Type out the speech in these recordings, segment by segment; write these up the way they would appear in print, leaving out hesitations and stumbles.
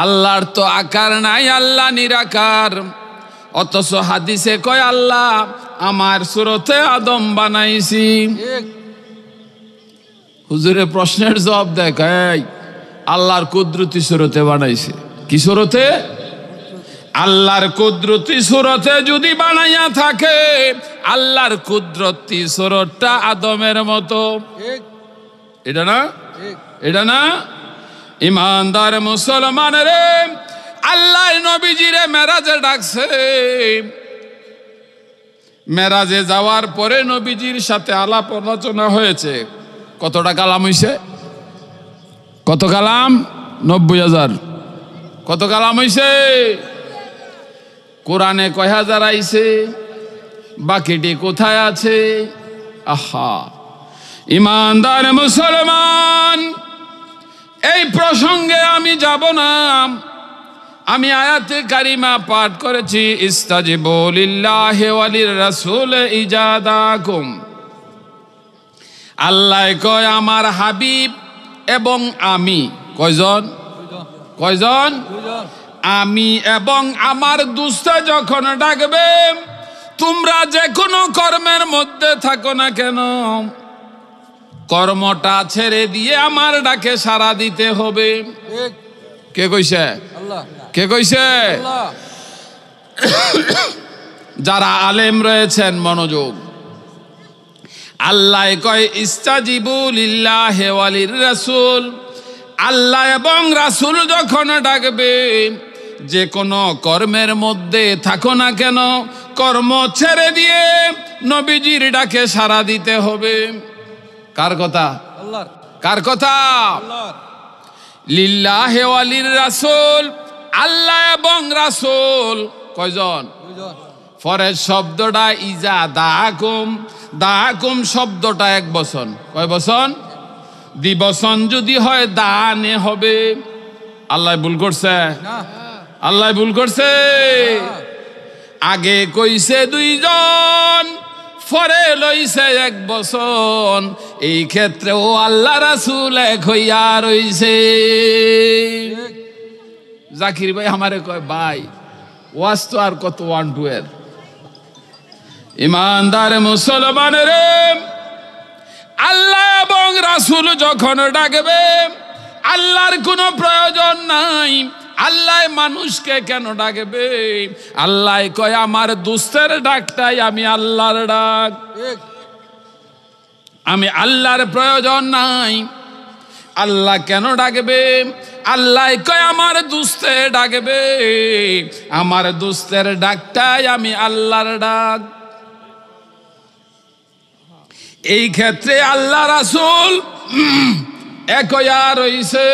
আল্লাহর তো আকার নাই, আল্লাহ নিরাকার। অথচ হাদিসে কয় আল্লাহ আমার সুরতে আদম বানাইছি। হুজুরে প্রশ্নের জবাব দেয়, আল্লাহর কুদরতি সুরতে বানাইছে। কি সুরতে? আল্লাহর কুদরতি সুরতে যদি বানাইয়া থাকে, আল্লাহর কুদরতি সুরতটা আদমের মতো। এটা না? এটা না? ইমানদার মুসলমান রে, আল্লাহ নবীজিরে মেরাজে ডাকছে। মেরাজে যাওয়ার পরে নবীজির সাথে আলাপ আলোচনা হয়েছে। কতটা কালাম হইছে? কত কালাম? 90,000। কত কালাম হইছে? কোরআনে কয় হাজার আইছে, বাকিটি কোথায় আছে? আহা ইমানদার মুসলমান, এই প্রসঙ্গে আমি যাব না। আমি আয়াতে কারিমা পাঠ করেছি, ইস্তাজিবু লিল্লাহি ওয়া লির রাসূল ইজাদাকুম। আল্লাহ কয় আমার হাবিব এবং আমি, কয়জন? কয়জন? আমি এবং আমার দুস্তা যখন ডাকবে, তোমরা যে কোনো কর্মের মধ্যে থাকো না কেন, কর্মটা ছেড়ে দিয়ে আমার ডাকে সাড়া দিতে হবে। কে কইছে? আল্লাহ। কে কইছে? আল্লাহ। যারা আলেম রয়েছেন মনোযোগ। আল্লাহ কয় ইস্তাজিবু লিল্লাহি ওয়া লির রাসূল। আল্লাহ এবং রাসূল যখন ডাকবে, যে কোনো কর্মের মধ্যে থাকো না কেন, কর্ম ছেড়ে দিয়ে নবীজির ডাকে সাড়া দিতে হবে। কার কথা? আল্লাহর। কার কথা? আল্লাহর। লিল্লাহি ওয়া লির রাসূল, আল্লাহ এবং রাসূল কয়জন? দুইজন। ফরেজ শব্দটা ইজা দাকুম, দাকুম শব্দটা এক বচন। কয় বচন? দ্বিবচন যদি হয় দানে হবে। আল্লাহ ভুল করছে? না। আল্লাহ ভুল করছে? আগে কইছে দুইজন, পরে লইছে এক বচন। এই ক্ষেত্রে ও আল্লাহ রাসূল এক হইয়া রইছে। জাকির ভাই আমারে কয়, ভাই ওয়াজ তো আর কত 1-2 এর। ইমানদার মুসলমান রে, আল্লাহ এবং রাসূল যখন ডাকবে, আল্লাহর কোনো প্রয়োজন নাই। আল্লাহ মানুষকে কেন ডাকবে? আল্লাহ কয় আমার দুস্তের ডাকটাই আমি আল্লাহর ডাক। আমি আল্লাহর প্রয়োজন নাই। আল্লাহ কেন ডাকবে? আল্লাহ কয় আমার দুস্তে ডাকবে, আমার দুস্তের ডাকটাই আমি আল্লাহর ডাক। এই ক্ষেত্রে আল্লাহ রাসূল এক হইয়া রইছে।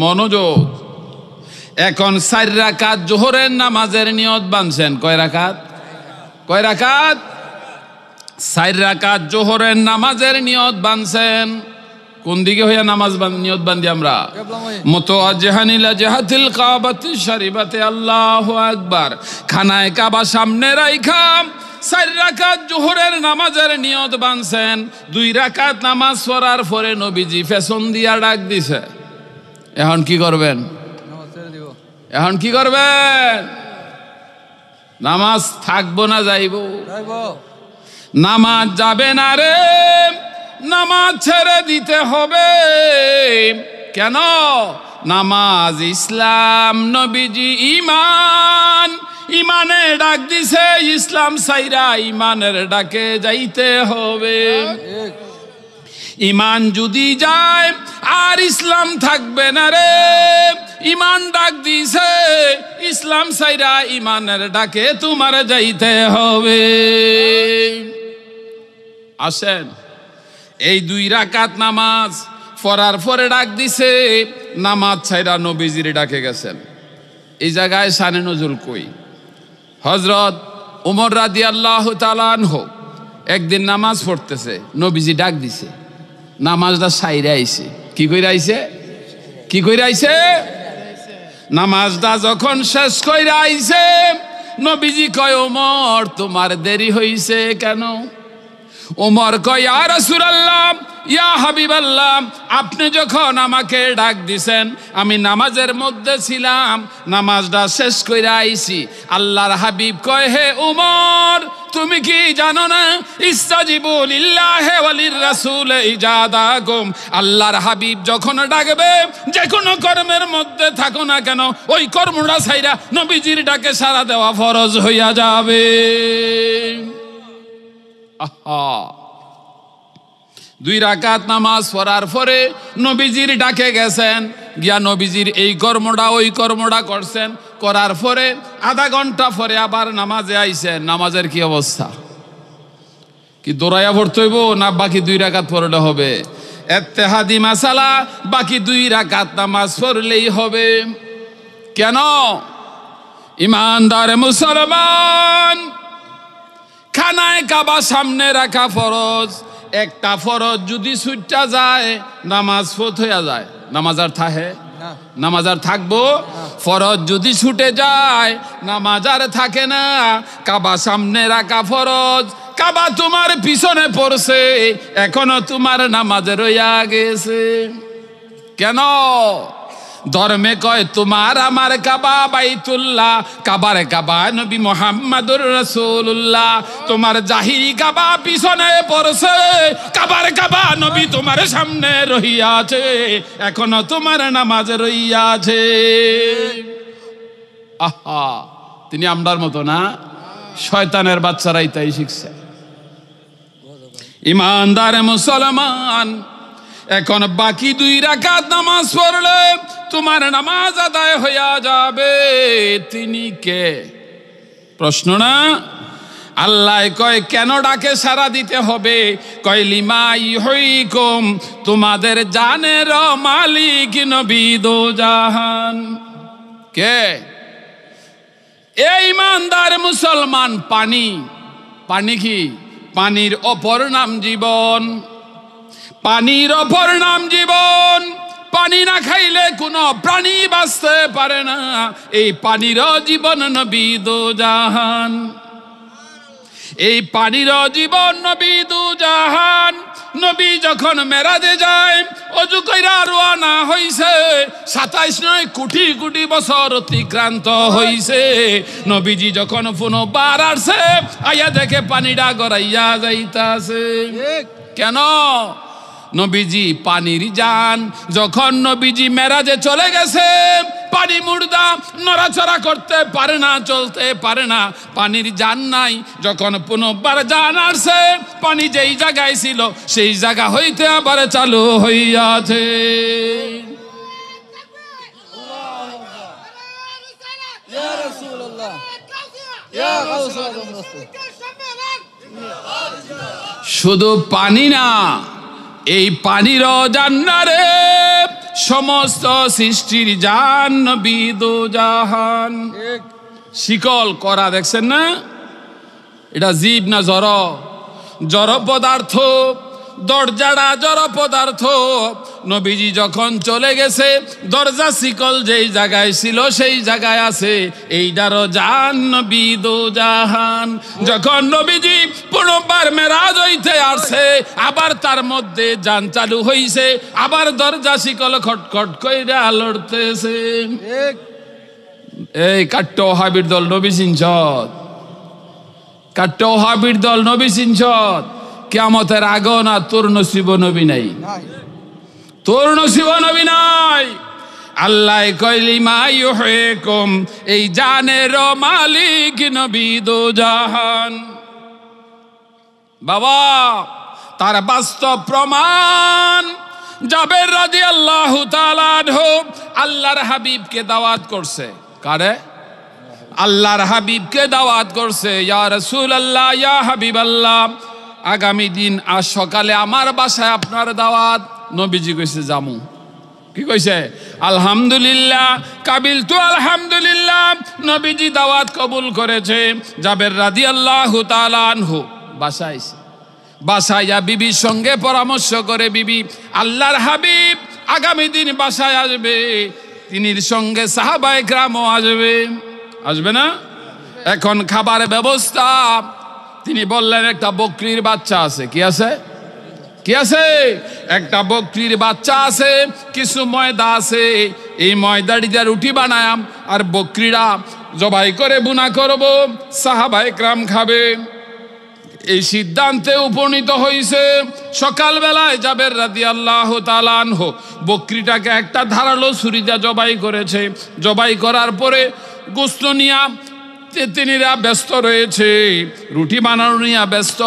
মনোযোগ। এখন 4 রাকাত জোহরের নামাজের নিয়ত বাঁধছেন। কয় রাকাত? কয় রাকাত? 4 রাকাত জোহরের নামাজের নিয়ত বাঁধছেন। কোন দিকে হইয়া নামাজ নিয়ত বান্ধি আমরা? মুতাওয়াজ্জিহান ইলা জিহাতিল কাবাতি শরীফাতে আল্লাহু আকবার। খানায়ে কাবা সামনে রাইখা 4 রাকাত জোহরের নামাজের নিয়ত বাঁধছেন। 2 রাকাত নামাজ পড়ার পরে নবীজি পেছন দিয়া ডাক দিছে। এখন কি করবেন? এখন কি করবেন? নামাজ থাকবো না যাইবো? নামাজ যাবে না রে, নামাজ ছেড়ে দিতে হবে। কেন? নামাজ ইসলাম, নবীজি ইমান। ইমানে ডাক দিছে, ইসলাম সাইরা ইমানের ডাকে যাইতে হবে। ইমান যদি যায় আর ইসলাম থাকবে না রে। ইমান ডাক দিছে, ইসলাম সাইরা ইমানের ডাকে তোমার যাইতে হবে। আসেন, এই 2 রাকাত নামাজ পড়ার পরে ডাক দিছে, নামাজ ছাইরা নবীজির ডাকে গেছেন। এই জায়গায় শানে নজুল কই? হযরত ওমর রাদিয়াল্লাহু তাআলা আনহু একদিন নামাজ পড়তেছে, নবীজি ডাক দিছে, নামাজটা সাইরা আইছে। কি কইরা আইছে? কি কইরা আইছে? নামাজটা যখন শেষ কইরা আইছে, নবীজি কয়, ওমর তোমার দেরি হইছে কেন? ওমর কয়, ইয়া রাসূলুল্লাহ, ইয়া হাবিবাল্লাহ, আপনি যখন আমাকে ডাক দিছেন, আমি নামাজের মধ্যে ছিলাম, নামাজটা শেষ কইরা আইছি। আল্লাহর হাবিব কয়, হে উমর, তুমি কি জানো না, ইস্তাজিবু লিল্লাহি ওয়া লির-রাসূল ইজা দাআকুম, আল্লাহর হাবিব যখন ডাকবে, যে কোনো কর্মের মধ্যে থাকো না কেন, ওই কর্মটা ছাইরা নবীজির ডাকে সাড়া দেওয়া ফরজ হইয়া যাবে। আহা, 2 রাকাত নামাজ পড়ার পরে নবীজির ডাকে গেছেন, গিয়া নবীজির এই কর্মটা ওই কর্মটা করছেন, করার পরে আধা ঘন্টা পরে আবার নামাজে আইছেন। নামাজের কি অবস্থা? কি দৌড়াইয়া পড়তে হইব না বাকি 2 রাকাত পড়লে হবে? ইত্তেহাদি মাসালা, বাকি 2 রাকাত নামাজ পড়লেই হবে। কেন? ইমানদার মুসলমান, খানায় কাবা সামনে রাখা ফরজ, একটা ফরজ যদি ছুটটা যায় নামাজ ফত হইয়া যায়। নামাজ আর থাকে? নামাজ আর থাকবো? ফরজ যদি ছুটে যায় নামাজ আর থাকে না। কাবা সামনে রাখা ফরজ, কাবা তোমার পিছনে পড়ছে, এখনো তোমার নামাজ রইয়া গেছে। কেন? ধর্মে কয় তোমার আমার কাবা বাইতুল্লাহ, কাবার কাবা নবী মুহাম্মদুর রাসূলুল্লাহ। তোমার জাহিরি কাবা পিছনে পড়ছে, কাবার কাবা নবী তোমার সামনে রহিয়াছে, এখনো তোমার নামাজ রহিয়াছে। আহা, তিনি আমরার মতো না, শয়তানের বাচ্চারাই তাই শিখছে। ইমানদার মুসলমান, এখন বাকি 2 রাকাত নামাজ পড়লে তোমার নামাজ আদায় হইয়া যাবে। তিনি কে? প্রশ্ন না? আল্লাহ কয় কেন ডাকে সাড়া দিতে হবে? কয় লিমা ইউহয়িকুম, তোমাদের জানের মালিক নবী দো জাহান। কে? এই ইমানদার মুসলমান, পানি। পানি কি? পানির অপর নাম জীবন। পানির অপর নাম জীবন। পানি না খাইলে কোনো প্রাণী বাঁচতে পারে না। এই পানির জীবন নবী দো জাহান। এই পানির জীবন নবী দো জাহান। নবী যখন মেরাজে যায়, অজু কইরা রওনা হইছে, 27 কোটি কোটি বছর অতিক্রান্ত হইছে। নবীজি যখন পুনবার আসছে, আইয়া দেখে পানিটা গড়াইয়া যাইতাছে। কেন? নবীজি পানির জান। যখন নবীজি মেরাজে চলে গেছে, পানি মুর্দা, নড়াচড়া করতে পারে না, চলতে পারে না, পানির জান নাই। যখন পুনবার জান আসছে, পানি যেই জায়গায় ছিল সেই জায়গা হইতে আবার চালু হইয়াছে। শুধু পানি না, এই পানির জান্নারে সমস্ত সৃষ্টির জান নবী দো জাহান। শিকল করা দেখছেন না? এটা জীব না জড়? জড় পদার্থ, দরজাটা জড় পদার্থ। নবীজি যখন চলে গেছে, দরজা শিকল যেই জায়গায় ছিল সেই জায়গায় আছে। এইটারও জান নবী দো জাহান। যখন নবীজি পুনবার মেরাজ হইতে আসছে, আবার তার মধ্যে জান চালু হইছে, আবার দরজা শিকল খটখট কইরা লড়তেছে। এই কাট্টো হাবির দল নবী সিনচত, কাট্টো হাবির দল নবী সিনচত। কিয়ামতের আগেও না তোর নসিব নবী নাই, তোর নসিব নবী নাই। আল্লাহ কইলি মা ইউহয়িকুম, এই জানের মালিক নবী দো জাহান। বাবা, তার বাস্তব প্রমাণ জাবের রাদিয়াল্লাহু তাআলা আনহু আল্লাহর হাবিবকে দাওয়াত করছে। কারে? আল্লাহর হাবিবকে দাওয়াত করছে। ইয়া রাসূলুল্লাহ, ইয়া হাবিবাল্লাহ, আগামী দিন আজ সকালে আমার বাসায় আপনার দাওয়াত। নবীজি কইছে জামু। কি কইছে? আলহামদুলিল্লাহ, কাবিল তু আলহামদুলিল্লাহ। নবীজি দাওয়াত কবুল করেছে। জাবের রাদিয়াল্লাহু তাআলা আনহু বাসায় বাসায়া বিবির সঙ্গে পরামর্শ করে, বিবি আল্লাহর হাবিব আগামী দিন বাসায় আসবে, তিনির সঙ্গে সাহাবায়ে কেরামও আসবে। আসবে না? এখন খাবার ব্যবস্থা। তিনি বললেন একটা বকরির বাচ্চা আছে। কি আছে? কি আছে? একটা বকরির বাচ্চা আছে, কিছু ময়দা আছে, এই ময়দাটি দিয়ে রুটি বানায়াম আর বকরিরা জবাই করে বুনা করব, সাহাবায়ে কেরাম খাবে। এই সিদ্ধান্তে উপনীত হয়েছে। সকালবেলায় জাবের রাদিয়াল্লাহু তাআলা আনহু বকরিটাকে একটা ধারালো ছুরি দিয়ে জবাই করেছে। জবাই করার পরে গোশত নিয়া তিনিরা ব্যস্ত রয়েছে, রুটি বানানো নিয়ে ব্যস্ত।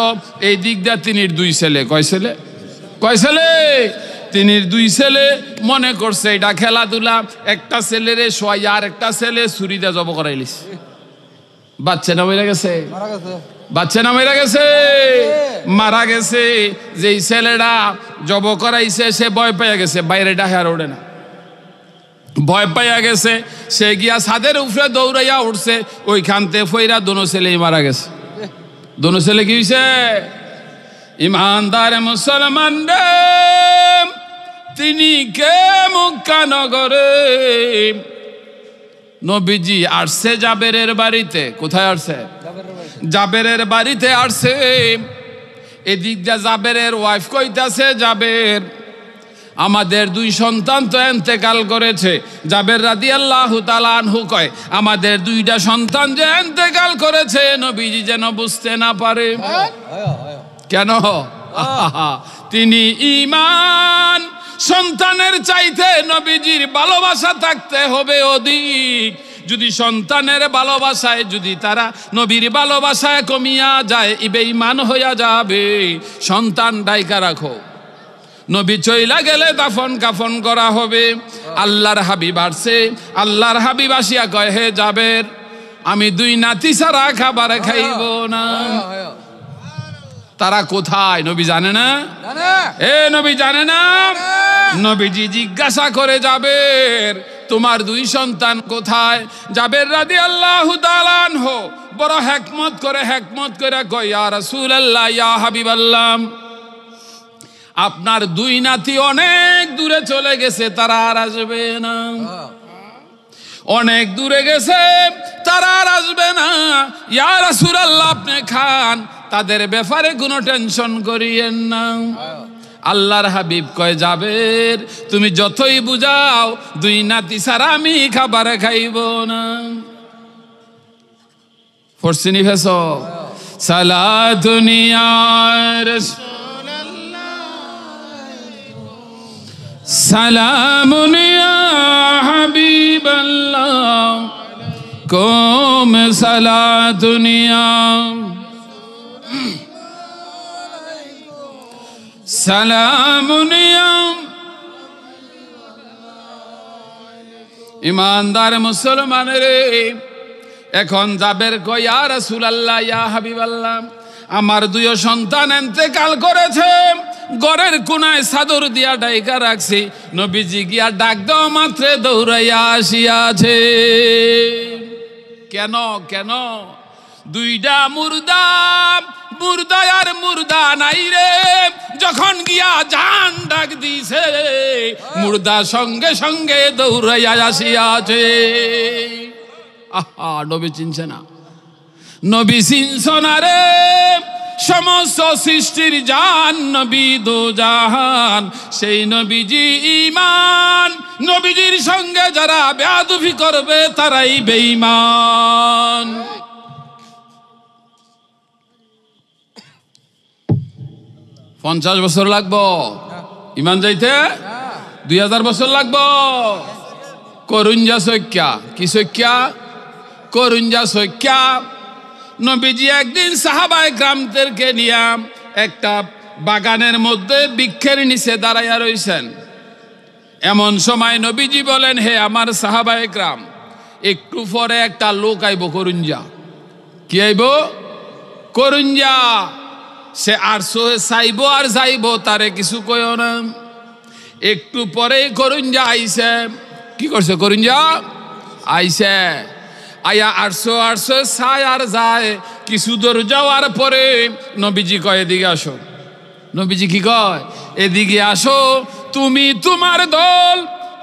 এই দিক দিয়ে তিনির দুই ছেলে, কয় ছেলে? কয় ছেলে? তিনির দুই ছেলে মনে করছে এটা খেলাধুলা, একটা ছেলেরে শোয়াই আর একটা ছেলে ছুরি দিয়ে জব করাইলিস। বাচ্চা না মরে গেছে, বাচ্চা না মরে গেছে, মারা গেছে। যেই ছেলেটা জব করাইছে সে ভয় পেয়ে গেছে, বাইরে ডাহার ওঠে না, ভয় পাইয়া গেছে। সে গিয়া ছাদের উপরে দৌড়াইয়া উঠছে, ওইখানতে ফইরা দোনো ছেলেই মারা গেছে। দোনো ছেলে কি হয়েছে? ইমানদার মুসলমান রে, তিনি কে মক্কা নগরে নবীজি আসছে জাবেরের বাড়িতে। কোথায় আসছে? জাবেরের বাড়িতে আসছে। এদিক দিয়ে জাবেরের ওয়াইফ কইতাছে, জাবের আমাদের দুই সন্তান তো ইন্তেকাল করেছে। জাবের রাদিয়াল্লাহু তাআলা আনহু কয়, আমাদের দুইটা সন্তান যে ইন্তেকাল করেছে নবীজি যেন বুঝতে না পারে। কেন? তিনি ঈমান, সন্তানের চাইতে নবীজির ভালোবাসা থাকতে হবে অধিক। যদি সন্তানের ভালোবাসায় যদি তারা নবীর ভালোবাসায় কমিয়া যায়, বেঈমান হইয়া যাবে। সন্তান ডাইকা রাখো, নবী চইলা গেলে দাফন কাফন করা হবে। আল্লাহর হাবিব আসছে, আল্লাহর হাবিব আসিয়া কয়, হে জাবের, আমি দুই নাতি ছাড়া খাবার খাইব না। তারা কোথায় নবী জানে না? এ নবী জানে না? নবীজি জিজ্ঞাসা করে, জাবের তোমার দুই সন্তান কোথায়? জাবের রাদিয়াল্লাহু তাআলা আনহু বড় হিকমত করে কয়, ইয়া রাসূলুল্লাহ, ইয়া হাবিবাল্লাহ, আপনার দুই নাতি অনেক দূরে চলে গেছে, তারা আর আসবে না। অনেক দূরে গেছে, তারা আর আসবে না। ইয়া রাসূলুল্লাহ, আপনি খান, তাদের ব্যাপারে কোনো টেনশন করিয়েন না। আল্লাহর হাবিব কয়, জাবের তুমি যতই বুঝাও, দুই নাতি ছাড়া আমি খাবার খাইব না। ফরসিনি ফেস সালাতুনিয়া সালামুন ইয়া হাবিবাল্লাহ, কুম সালাতুনিয়া সালামুন ইয়া। ইমানদার মুসলমানের, এখন জাবের কয়, ইয়া রাসূলুল্লাহ, ইয়া হাবিবাল্লাহ, আমার দুই সন্তান ইন্তেকাল করেছে, ঘরের কোনায় চাদর দিয়া ডাইকা রাখছি। নবীজি গিয়া ডাক দাও মাত্রে দৌড়াইয়া আসিয়াছে। কেন? কেন? দুইটা মুর্দা, মুর্দা আর মুর্দা নাই রে। যখন গিয়া জান ডাক দিছে, মুর্দা সঙ্গে সঙ্গে দৌড়াইয়া আসিয়াছে। আহা, নবী চিনছে না, নবী চিনছ না রে। সমস্ত সৃষ্টির জান নবী দো জাহান, সেই নবীজি ঈমান। নবীজির সঙ্গে যারা বেয়াদবি করবে তারাই বেঈমান। পঞ্চাশ বছর লাগবো ইমান যাইতে, 2000 বছর লাগবো। করুঞ্জা সৈক্যা, কি সৈক্যা? করুঞ্জা সৈক্যা। নবীজি একদিন সাহাবায়ে কেরামদেরকে নিয়ে একটা বাগানের মধ্যে বৃক্ষের নিচে দাঁড়াইয়া রইছেন। এমন সময় নবীজি বলেন, হে আমার সাহাবায়ে কেরাম, একটু পরে একটা লোক আইব করুঞ্জা। কি আইব? করুঞ্জা। সে আর চাইব আর যাইব, তারে কিছু কইও না। একটু পরে করুঞ্জা আইছে। কি করছে? করুঞ্জা আইছে, আয়া আটশো ছায় আর যায়। কিছু দূর যাওয়ার পরে নবীজি কয়, এদিকে আসো। নবীজি কি কয়? এদিকে আসো, তুমি তোমার দল,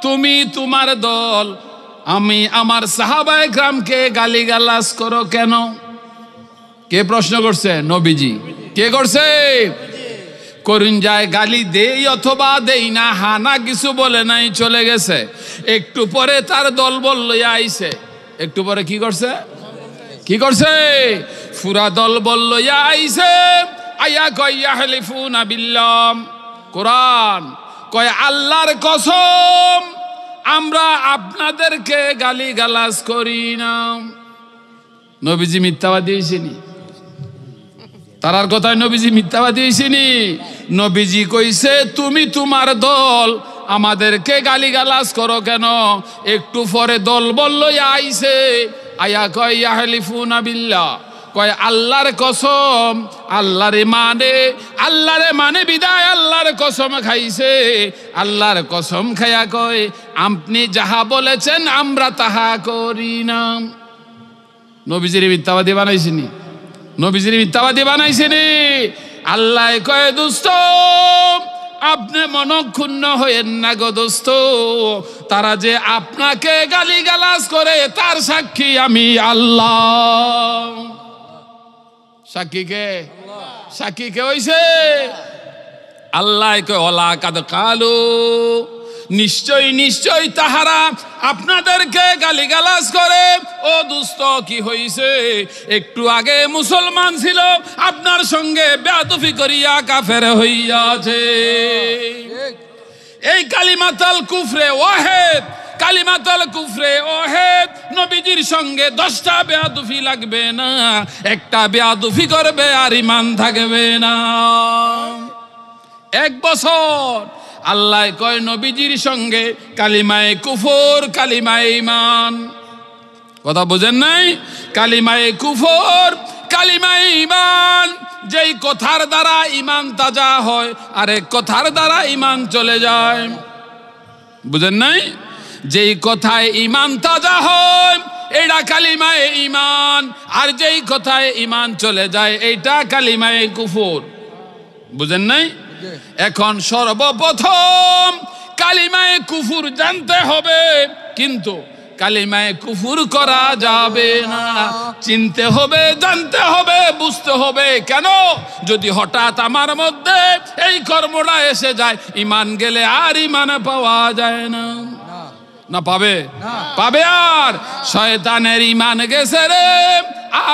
তুমি তোমার দল, আমি আমার সাহাবায়ে কেরামকে গালিগালাজ করো কেন? কে প্রশ্ন করছে? নবীজি। কে করছে? করুন যায় গালি দেই অথবা দেই না, হানা কিছু বলে নাই, চলে গেছে। একটু পরে তার দল বল আইছে, একটু পরে কি করছে, কি করছে, পুরা দল বল আইছে। আয়া কয় ইয়াহলিফুনা বিল্লাহ, কোরআন কয় আল্লাহর কসম আমরা আপনাদেরকে গালি গালাজ করি না। নবীজি মিথ্যাবাদী হইছেনি? তারার কথায় নবীজি মিথ্যাবাদী হইছেনি? নবীজি কইছে তুমি তোমার দল আমাদেরকে গালি গালাজ করো কেন? একটু পরে দল বলল আইছে, আয়া কয় ইয়াহলিফুনা বিল্লাহ, কয় আল্লাহর কসম, আল্লাহরে মানে বিদায় আল্লাহর কসম খাইছে। আল্লাহর কসম খায়া কয় আপনি যাহা বলেছেন আমরা তাহা করি না। নবীজির মিথ্যাবাদী বানাইছেনি? নবীজির মিথ্যাবাদী বানাইছেনি? আল্লাহ কয় দোস্ত আপনি মনক্ষুণ্ণ হয়েন না গো দোস্ত, তারা যে আপনাকে গালি গালাজ করে তার সাক্ষী আমি আল্লাহ। সাক্ষী কে? সাক্ষী কে হইছে? আল্লাহ কয় ওলা কাদ কালু, নিশ্চয় নিশ্চয় তাহারা আপনাদেরকে গালিগালাজ করে। ও দুস্থ কি হইছে? একটু আগে মুসলমান ছিল, আপনার সঙ্গে বেয়াদবি করিয়া কাফের হইয়াছে। এই কালিমাতাল কুফরে ওয়াহিদ, কালিমাতাল কুফরে ওয়াহিদ, নবীজির সঙ্গে 10টা বেয়াদবি লাগবে না, একটা বেয়াদবি করবে আর ঈমান থাকবে না। 1 বছর আল্লাহ কয় নবীজির সঙ্গে কালিমায়ে কুফর কালিমায়ে ঈমান, কথা বুঝেন নাই? কালিমায়ে কুফর কালিমায়ে ঈমান, যেই কথার দ্বারা ঈমান তাজা হয় আর এক কথার দ্বারা ঈমান চলে যায়। বুঝেন নাই? যেই কথায় ঈমান তাজা হয় এটা কালিমায়ে ঈমান, আর যেই কথায় ঈমান চলে যায় এইটা কালিমায়ে কুফর। বুঝেন নাই? এখন সর্বপ্রথম কালিমায়ে কুফর জানতে হবে, কিন্তু কালিমায়ে কুফর করা যাবে না। চিনতে হবে, জানতে হবে, বুঝতে হবে। কেন? যদি হঠাৎ আমার মধ্যে এই কর্মটা এসে যায়, ঈমান গেলে আর ঈমান পাওয়া যায় না। না পাবে? পাবে। আর শয়তানের ঈমান গেছে রে,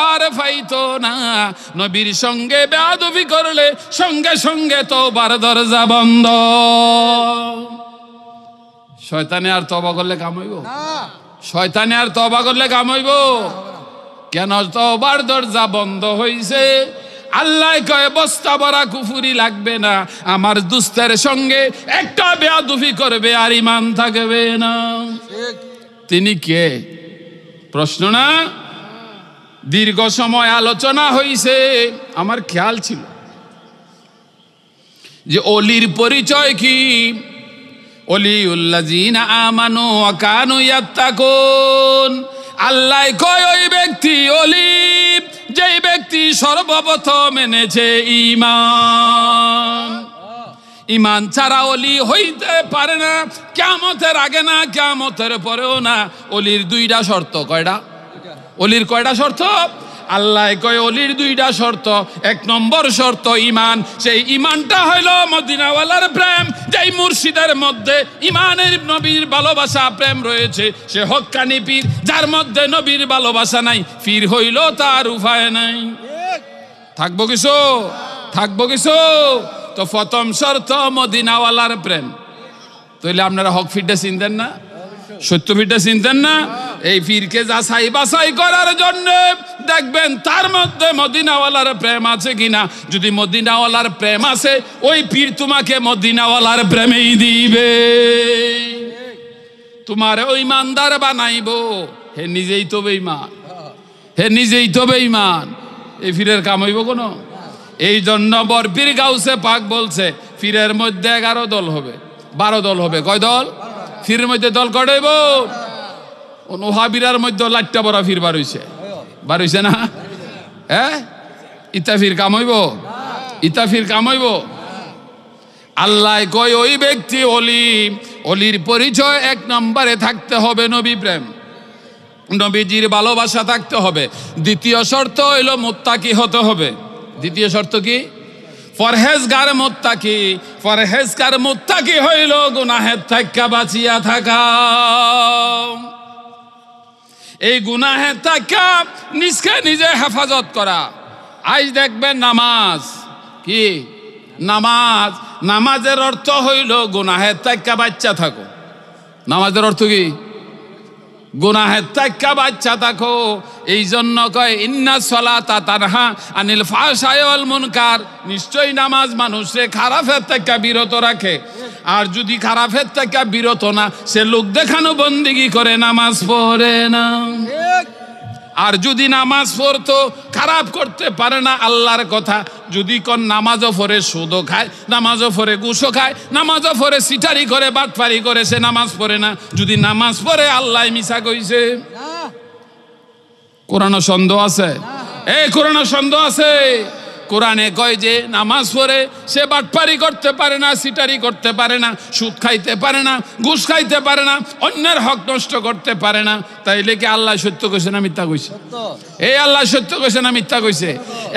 আর পাইতো না। নবীর সঙ্গে বেয়াদবি করলে সঙ্গে সঙ্গে তওবার দরজা বন্ধ। শয়তানে আর তওবা করলে কাম হইব? শয়তানে আর তওবা করলে কাম হইব? কেন? তওবার দরজা বন্ধ হইছে। আল্লাহ কয় বস্তা ভরা কুফরি লাগবে না, আমার দুস্তের সঙ্গে একটা বেয়াদবি করবে আর ঈমান থাকবে না। তিনি কে? প্রশ্ন না? দীর্ঘ সময় আলোচনা হইছে। আমার খেয়াল ছিল যে অলির পরিচয় কি? অলিউল্লাযিনা আমানু ওয়া কানু ইয়াত্তাকুন। আল্লাহ কয় ওই ব্যক্তি অলি যেই ব্যক্তি সর্বপ্রথম এনেছে ঈমান। ঈমান ছাড়া অলি হইতে পারে না, কিয়ামতের আগে না, কিয়ামতের পরেও না। অলির 2টা শর্ত। কয়টা? অলির কয়টা শর্ত? আল্লাহ কয় অলির 2টা শর্ত। 1 নম্বর শর্ত ঈমান। সেই ঈমানটা হইল মদিনাওয়ালার প্রেম। যেই মুর্শিদের মধ্যে ঈমানের নবীর ভালোবাসা প্রেম রয়েছে সে হক্কানি পীর। যার মধ্যে নবীর ভালোবাসা নাই, পীর হইল তার উপায় নাই। থাকবো কিছু? থাকবো কিছু? তো প্রথম শর্ত মদিনাওয়ালার প্রেম। তাইলে আপনারা হক ফিরটা চিনতেন না? সত্য ফিরটা চিনতেন না? এই পীরকে যাচাই বাছাই করার জন্য দেখবেন তার মধ্যে মদিনাওয়ালার প্রেম আছে কিনা। যদি মদিনাওয়ালার প্রেম আছে, ওই পীর তোমাকে মদিনাওয়ালার প্রেমেই দিবে, তোমার ওই ইমানদার বানাইবো। হে নিজেই তো বেঈমান, হে নিজেই তো বেঈমান। এই পীরের কাম হইব কোনো? এই জন্য বরপীর গাউসে পাক বলছে পীরের মধ্যে 11 দল হবে, 12 দল হবে। কয় দল? পীরের মধ্যে দল কয়ব? ওহাবিরার মধ্যে লাট্টা বড় পীর বার হইছে না? হ্যাঁ, ইতা পীর কাম হইব? ইতা পীর কাম হইব? আল্লাহ কয় ওই ব্যক্তি অলি। অলির পরিচয় 1 নম্বরে থাকতে হবে নবী প্রেম, নবীজির ভালোবাসা থাকতে হবে। দ্বিতীয় শর্ত হইল মুত্তাকি হতে হবে। দ্বিতীয় শর্ত কি? পরহেজগার মুত্তাকি হইল গুনাহের থাইক্কা বাঁচিয়া থাকা। এই গুনাহের থাইক্কা নিজকে নিজে হেফাজত করা। আজ দেখবেন নামাজ কি, নামাজের অর্থ হইল গুনাহের থাইক্কা বাচ্চা থাকো। নামাজের অর্থ কি? গুনাহের থাইক্কা বাচ্চা থাকো। এই জন্য কয় ইন্না সলাতা তানহা আনিল ফাহশাই ওয়াল মুনকার, নিশ্চয়ই নামাজ মানুষকে খারাপের থেকে বিরত রাখে। আর যদি খারাপের থেকে বিরত না, সে লোক দেখানো বন্দেগী করে, নামাজ পড়ে না। আর যদি নামাজ পড়তো, খারাপ করতে পারে না আল্লাহর কথা। যদি কোন নামাজও পড়ে সুদও খায়, নামাজও পড়ে ঘুষও খায়, নামাজও পড়ে সিটারি করে বাটপারি করে, সে নামাজ পড়ে না। যদি নামাজ পড়ে আল্লাহ মিছা কইছে। কোরআন সন্দেহ আছে? কোরআন সন্দেহ আছে। কোরআনে কয় যে নামাজ পড়ে সে বাটপারি করতে পারে না, সিটারি করতে পারে না, সুদ খাইতে পারে না, ঘুষ খাইতে পারে না, অন্যের হক নষ্ট করতে পারে না। তাইলে কি আল্লাহ সত্য কইছে না মিথ্যা কইছে? আল্লাহ সত্য কইছে না মিথ্যা কইছে?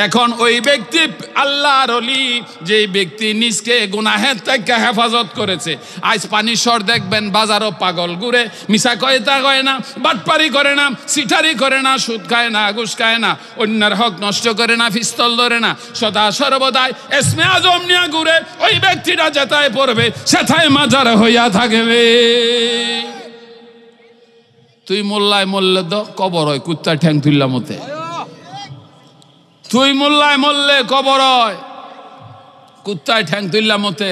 এখন ওই ব্যক্তি আল্লাহর ওলি, যে ব্যক্তি নিজকে গুনাহের থেকে হেফাজত করেছে। আজ পানির স্বর দেখবেন বাজারও পাগল ঘুরে, মিছা কয়তা কয় না, বাটপারি করে না, সিটারি করে না, সুদ খায় না, ঘুষ খায় না, অন্যের হক নষ্ট করে না, পিস্তল ধরে না, সদা সর্বদাই এসমে আজম নিয়ে ঘুরে। ওই ব্যক্তিটা যেথায় পড়বে সেথায় মাজার হইয়া থাকবে। তুই মোল্লায় মরলে তো কবর হয় কুত্তা ঠ্যাং তুললাম মতে। তুই মোল্লায় মরলে কবর হয় কুত্তায় ঠ্যাং তুললাম মতে।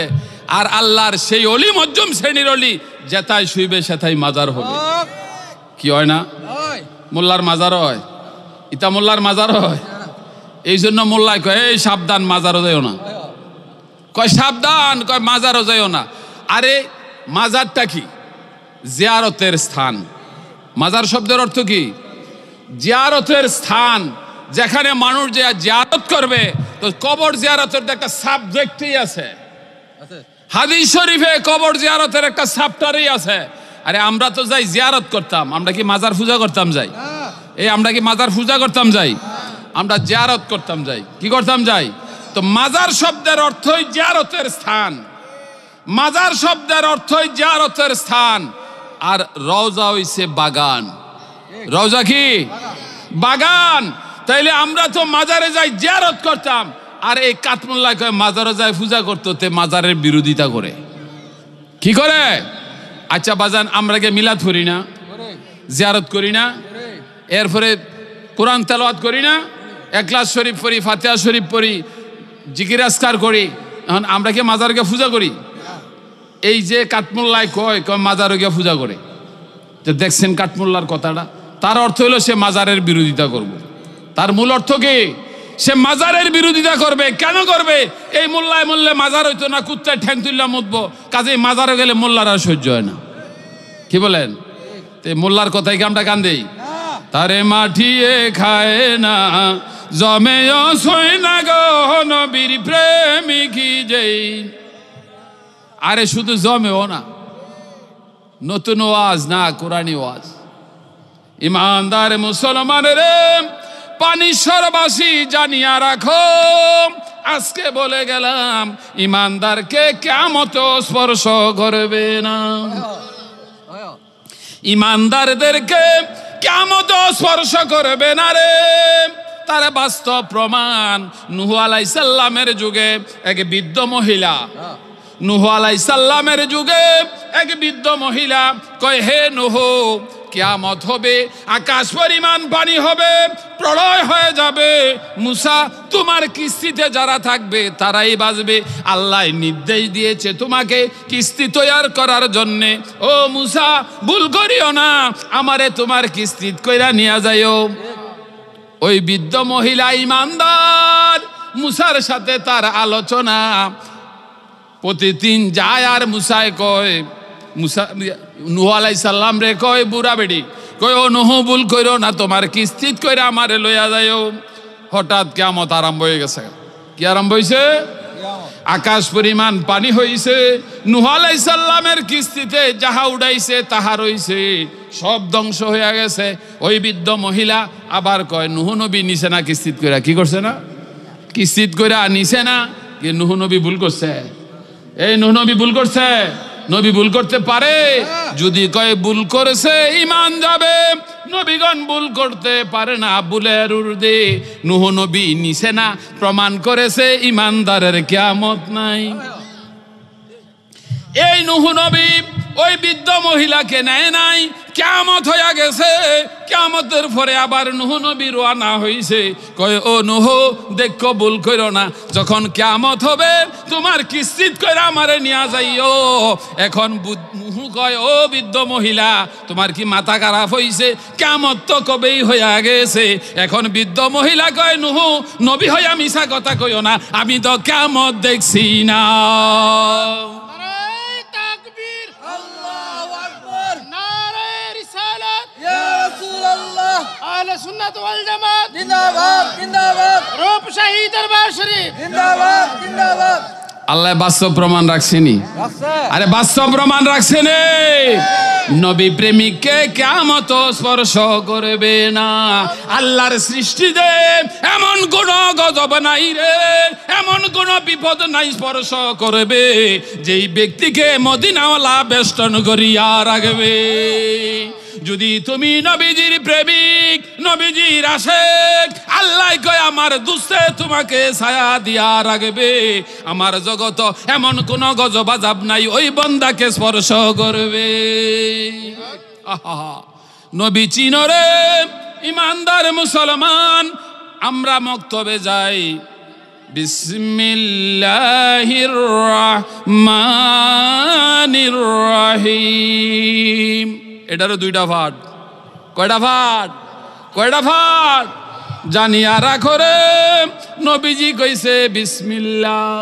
আর আল্লাহর সেই অলি মধ্যম শ্রেণীর অলি যেথায় শুইবে সেথায় মাজার হবে। কি হয় না? মোল্লার মাজার হয়, ইতা মোল্লার মাজার হয়। এই জন্য মোল্লায় কয় এই সাবধান, মাজারও যাইও না। কয় সাবধান, কয় মাজারও যাইও না। আরে মাজারটা কি? জিয়ারতের স্থান। মাজার শব্দের অর্থ কি? জিয়ারতের স্থান, যেখানে মানুষ যে জিয়ারত করবে। তো কবর জিয়ারতের একটা সাবজেক্টই আছে হাদিস শরীফে, কবর জিয়ারতের একটা চ্যাপ্টারই আছে। আরে আমরা তো যাই জিয়ারত করতাম, আমরা কি মাজার পূজা করতাম যাই? আমরা কি মাজার পূজা করতাম যাই? আমরা জিয়ারত করতাম যাই। কি করতাম যাই? তো মাজার শব্দের অর্থই জিয়ারতের স্থান। মাজার শব্দের অর্থই জিয়ারতের স্থান। আর রওজা হইছে বাগান। রওজা কি? বাগান। তাইলে আমরা তো মাজারে যাই জিয়ারত করতাম, আর এই কাতমুল্লাহ কয় মাজারে যায় পূজা করতে, তে মাজারের বিরোধিতা করে। কি করে? আচ্ছা বাজান, আমরা কি মিলাদ করি না, জিয়ারত করি না, এরপরে কোরআন তেলাওয়াত করি না, ইখলাস শরীফ পড়ি, ফাতিহা শরীফ পড়ি, জিকির আজকার করি, এখন আমরা কি মাজারকে পূজা করি? এই যে কাতমুল্লাহ কয় মাজারে গিয়ে পূজা করে, যে দেখছেন কাতমুল্লার কথাটা, তার অর্থ হলো সে মাজারের বিরোধিতা করবে। তার মূল অর্থ কি? সে মাজারের বিরোধিতা করবে। কেন করবে? এই মোল্লায় মরলে মাজার হইতো না, কুত্তায় ঠ্যাং তুললা মুতবো, কাজেই মাজারে গেলে মোল্লার আর সহ্য হয় না। কি বলেন? মোল্লার কথাই কি আমরা কান দেই? তারে মাঠিয়ে খায় না জমেও সই না গো নবীর প্রেমিকি যেই। আরে শুধু জমেও না, নতুন ওয়াজ না, কোরআনি ওয়াজ। ইমানদার মুসলমান রে, পানিশ্বরবাসী জানিয়া রাখো, আজকে বলে গেলাম ইমানদারকে কিয়ামত স্পর্শ করবে না। ইমানদারদেরকে কিয়ামত স্পর্শ করবে না রে। তার বাস্তব প্রমাণ নূহ আলাইহিস সালামের যুগে এক বৃদ্ধ মহিলা, নূহ আলাইহিস সালামের যুগে এক বৃদ্ধ মহিলা কয়, হে নূহ, কিয়ামত হবে, আকাশ পরিমাণ পানি হবে, প্রলয় হয়ে যাবে। মুসা, তোমার কিস্তিতে যারা থাকবে তারাই বাঁচবে। আল্লাহ নির্দেশ দিয়েছে তোমাকে কিস্তি তৈয়ার করার জন্যে। ও মুসা, ভুল করিও না, আমারে তোমার কিস্তি কইরা নিয়ে যাইও। ওই বৃদ্ধ মহিলা ইমানদার, মুসার সাথে তার আলোচনা প্রতিদিন যায়। আর মুসায় কয়, মুসা নূহ আলাইহিস সালাম রে কয়, বুড়া বেড়ি কয়, ও নূহ, ভুল কইরো না, তোমার কিস্তিত কইরা আমারে লইয়া যাইও। হঠাৎ কিয়ামত আরম্ভ হয়ে গেছে। কি আরম্ভ হইছে? আকাশ পরিমাণ পানি হইছে। নূহ আলাইহিস সালামের কিস্তিতে যাহা উড়াইছে তাহা রইছে, সব ধ্বংস হয়ে গেছে। ওই বৃদ্ধ মহিলা আবার কয়, নূহ নবী নিছে না কিস্তিত কইরা? কি করছে না? কিস্তিত কইরা নিছে না, কি নূহ নবী ভুল করছে? এই নূহ নবী ভুল করছে? নবী ভুল করতে পারে? যদি কয় ভুল করেছে ঈমান যাবে। নবীগণ ভুল করতে পারে না, ভুলের ঊর্ধ্বে। নূহ নবী নিছে না, প্রমাণ করেছে ঈমানদারের কিয়ামত নাই। এই নূহ নবী ওই বৃদ্ধ মহিলাকে নেয় নাই, কিয়ামত হয়ে গেছে। কিয়ামতের পরে আবার নূহ নবী রওনা হইছে, কয় ও নূহ দেখো ভুল কইরো না, যখন কিয়ামত হবে তোমার কিস্তিত কইরা আমারে নিয়া যাইও। এখন নূহ কয় ও বৃদ্ধ মহিলা তোমার কি মাথা খারাপ হইছে? কিয়ামত তো কবেই হয়ে গেছে। এখন বৃদ্ধ মহিলা কয় নূহ নবী হইয়া মিছা কথা কইও না, আমি তো কিয়ামত দেখছি না। সুন্নাত ওয়াল জামাত জিন্দাবাদ জিন্দাবাদ। রূপশাহী দরবার শরীফ জিন্দাবাদ জিন্দাবাদ। আল্লাহ বাস্তব প্রমাণ রাখছেনি। আরে বাস্তব প্রমাণ রাখছেনে। নবী প্রেমিককে কিয়ামত স্পর্শ করবে না। আল্লাহর সৃষ্টিতে এমন কোন গজব নাই রে, এমন কোন বিপদ নাই স্পর্শ করবে যেই ব্যক্তিকে মদিনাওয়ালা বেষ্টন করিয়া রাখবে। যদি তুমি নবীজির প্রেমিক, নবীজির আশেক, আল্লাহ কয় আমার দুস্তে তোমাকে ছায়া দিয়া রাখবে। আমার জগত এমন কোন গজব আযাব নাই ওই বান্দাকে স্পর্শ করবে। নবী চিনরে ইমানদার মুসলমান। আমরা মক্তবে যাই, বিসমিল্লাহির রহমানির রহিম। এটারও দুইটা ভাট। কয়টা ভাট? কয়টা ভাট? জানিয়া রাখো রে, নবীজি কইছে বিসমিল্লাহ।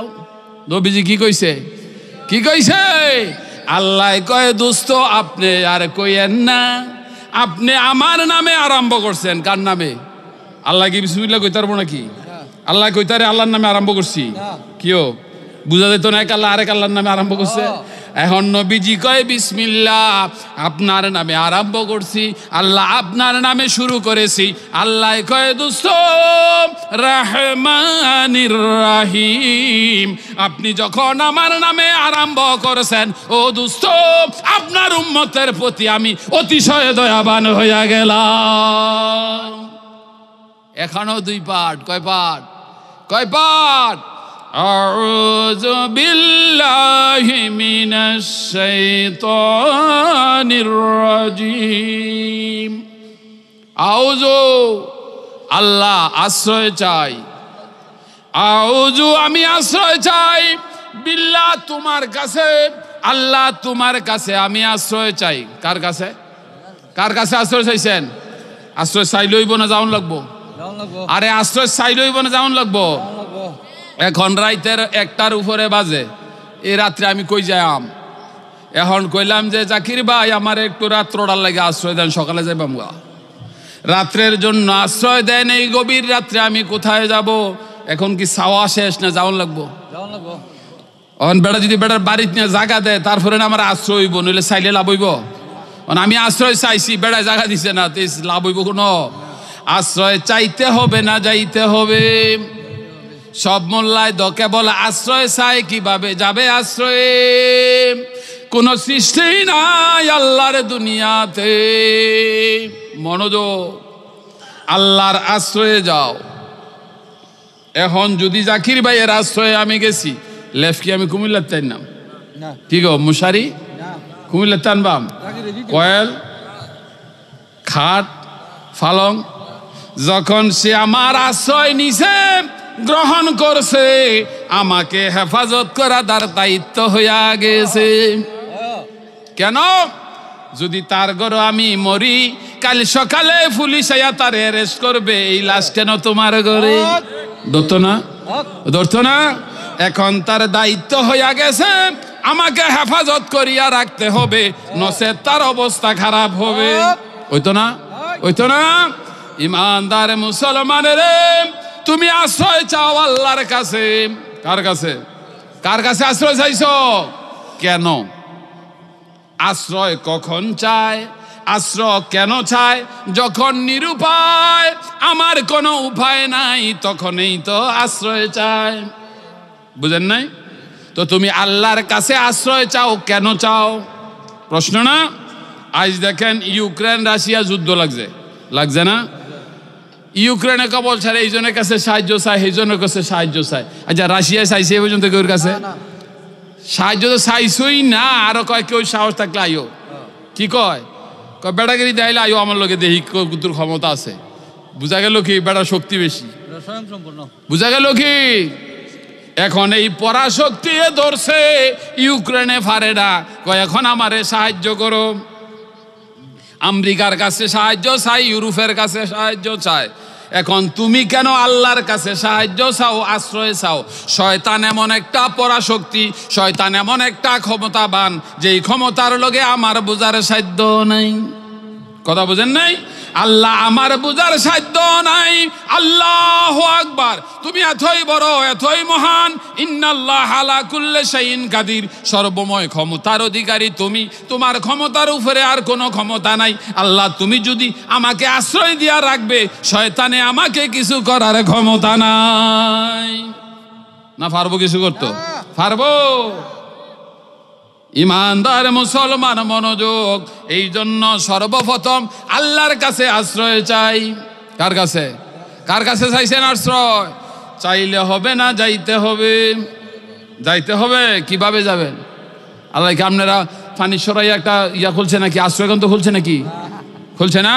নবীজি কি কইছে? কি কইছে? আল্লাহ কয় দোস্ত আপনি আর কইয়েন না, আপনি আমার নামে আরম্ভ করছেন। কার নামে? আল্লাহ কি বিসমিল্লাহ কইতে পারবো নাকি? আল্লাহ কইতারে আল্লাহর নামে আরম্ভ করছি? কিও বুঝা যেত না, এক আল্লাহ আরেক আল্লাহর নামে আরম্ভ করছে। এখন নবীজি কয় বিসমিল্লাহ আপনার নামে আরম্ভ করছি, আল্লাহ আপনার নামে শুরু করেছি। আল্লাহ কয় দোস্ত রহমানির রহিম, আপনি যখন আমার নামে আরম্ভ করেছেন ও দোস্ত আপনার উম্মতের প্রতি আমি অতিশয় দয়াবান হইয়া গেলাম। এখনো দুই পাঠ। কয় পাঠ? কয় পাঠ? আউযু বিল্লাহি মিনাশ শাইতানির রাজিম। আউযু আল্লাহ আশ্রয় চাই, আউযু আমি আশ্রয় চাই, বিল্লাহ তোমার কাছে, আল্লাহ তোমার কাছে আমি আশ্রয় চাই। কার কাছে? কার কাছে আশ্রয় চাইছেন? আশ্রয় চাইলেইব না যাওন লাগবো? আরে আশ্রয় চাইলেইব না যাওন লাগবো? এখন রাইতের 1টার উপরে বাজে, এই রাত্রে আমি কই যাইম? এখন কইলাম যে জাকির ভাই আমার একটু রাত্রটার লাগে আশ্রয় দেন, সকালে যাইবাম গা। রাত্রের জন্য আশ্রয় দেন, এই গভীর রাত্রে আমি কোথায় যাব? এখন কি চাওয়া শেষ না যাওন লাগবো? এখন বেড়া যদি বেড়ার বাড়িতে নিয়ে জায়গা দেয় তারপরে না আমার আশ্রয় হইব, নইলে চাইলে লাভ হইব? আমি আশ্রয় চাইছি, বেড়ায় জায়গা দিছে না, লাভ হইব কোনো? আশ্রয় চাইতে হবে না যাইতে হবে? সব মোল্লায় দ কেবল আশ্রয় চাই, কিভাবে যাবে আশ্রয়ে? কোন সৃষ্টি নাই আল্লাহর দুনিয়াতে। মনোযোগ, আল্লাহর আশ্রয়ে যাও। এখন যদি জাকির ভাইয়ের আশ্রয়ে আমি গেছি, লেফ কি আমি কুমিল্লার টানলাম? কি গো মুশারি কুমিল্লার টানবাম? কয়েল খাট ফালং, যখন সে আমার আশ্রয় নিছে গ্রহণ করছে, আমাকে হেফাজত করা তার দায়িত্ব হইয়া গেছে। কেন? যদি তার ঘরে আমি মরি, কাল সকালে পুলিশ আইয়া তার অ্যারেস্ট করবে, এই লাশ কেন তোমার ঘরে? ধরতো না? ধরতো না? এখন তার দায়িত্ব হইয়া গেছে, আমাকে হেফাজত করিয়া রাখতে হবে, নচেত তার অবস্থা খারাপ হবে। হইতো না? হইতো না? ইমানদার মুসলমানের তুমি আশ্রয় চাও আল্লাহর কাছে। কার কাছে? কার কাছে আশ্রয় চাইছো? কেন আশ্রয় কখন চায়? আশ্রয় কেন চায়? যখন নিরুপায়, আমার কোনো উপায় নাই, তখনই তো আশ্রয় চায়। বুঝেন নাই? তো তুমি আল্লাহর কাছে আশ্রয় চাও কেন চাও? প্রশ্ন না? আজ দেখেন ইউক্রেন রাশিয়া যুদ্ধ লাগছে না? ইউক্রেনে কবল ছাড়ে এই জনের কাছে সাহায্য চায়, এই জনের কাছে সাহায্য চায়। আচ্ছা রাশিয়া চাইছে এই পর্যন্ত কেউ কাছে সাহায্য তো চাইছই না, আরো কয় কেউ সাহস থাকলে আইও। কি কয় বেড়াগিরি দেখাইলে আইও আমার লোকে দেখি তোর ক্ষমতা আছে। বুঝা গেল কি বেড়া শক্তি বেশি? বুঝা গেল কি? এখন এই পরাশক্তি ধরছে ইউক্রেনে ফারেরা, কয় এখন আমারে সাহায্য করো। আমেরিকার কাছে সাহায্য চাই, ইউরোপের কাছে সাহায্য চায়। এখন তুমি কেন আল্লাহর কাছে সাহায্য চাও, আশ্রয় চাও? শয়তান এমন একটা পরাশক্তি, শয়তান এমন একটা ক্ষমতাবান, যেই ক্ষমতার লগে আমার বুঝার সাধ্য নাই। কথা বুঝেন নাই? আল্লাহ আমার বুঝার সাধ্য নাই। আল্লাহু আকবার। তুমি এতই বড়, এতই মহান। ইন্নাল্লাহ আলা কুল্লি শাইইন কাদির। সর্বময় ক্ষমতার অধিকারী তুমি, তোমার ক্ষমতার উপরে আর কোনো ক্ষমতা নাই। আল্লাহ তুমি যদি আমাকে আশ্রয় দিয়া রাখবে, শয়তানে আমাকে কিছু করার ক্ষমতা নাই। না পারবো কিছু করতে? পারবো? ইমানদার মুসলমান মনোযোগ। এই জন্য সর্বপ্রথম আল্লাহর কাছে আশ্রয় চাই। কার কাছে? কার কাছে চাইছেন আশ্রয়? চাইলে হবে না, যাইতে হবে। যাইতে হবে। কিভাবে যাবেন? আল্লাহ কি আপনারা পানি সরাই একটা ইয়া খুলছে নাকি? আশ্রয় কেন্দ্র খুলছে নাকি? খুলছে না?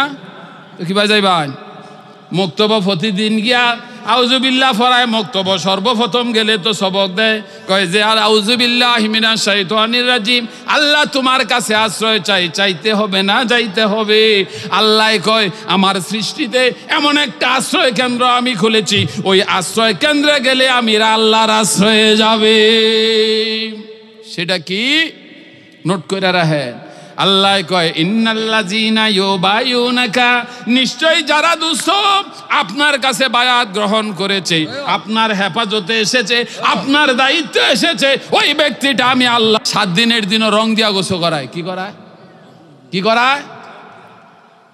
তো কিভাবে যাইবেন? মুক্তব প্রতিদিন গিয়া আউযুবিল্লাহ ফরায় মুক্তব সর্বপ্রথম গেলে তো সবক দেয়, কয় যে আর আউযুবিল্লাহি মিনাশ শাইতানির রাজিম। আল্লাহ তোমার কাছে আশ্রয় চাই, চাইতে হবে না, যাইতে হবে। আল্লাহ কয় আমার সৃষ্টিতে এমন একটা আশ্রয় কেন্দ্র আমি খুলেছি, ওই আশ্রয় কেন্দ্রে গেলে আমিরা আল্লাহর আশ্রয়ে যাবে। সেটা কি? নোট করে রাখেন। আল্লাহ কয় ইন্নাল্লাযীনা ইউবাইউনাকা, নিশ্চয়ই যারা দুষ্ট আপনার কাছে বায়াত গ্রহণ করেছে, আপনার হেফাজতে এসেছে, আপনার দায়িত্বে এসেছে, ওই ব্যক্তিটা আমি আল্লাহ 7 দিনের দিনও রং দিয়া গোসল করায়। কি করায়? কি করায়?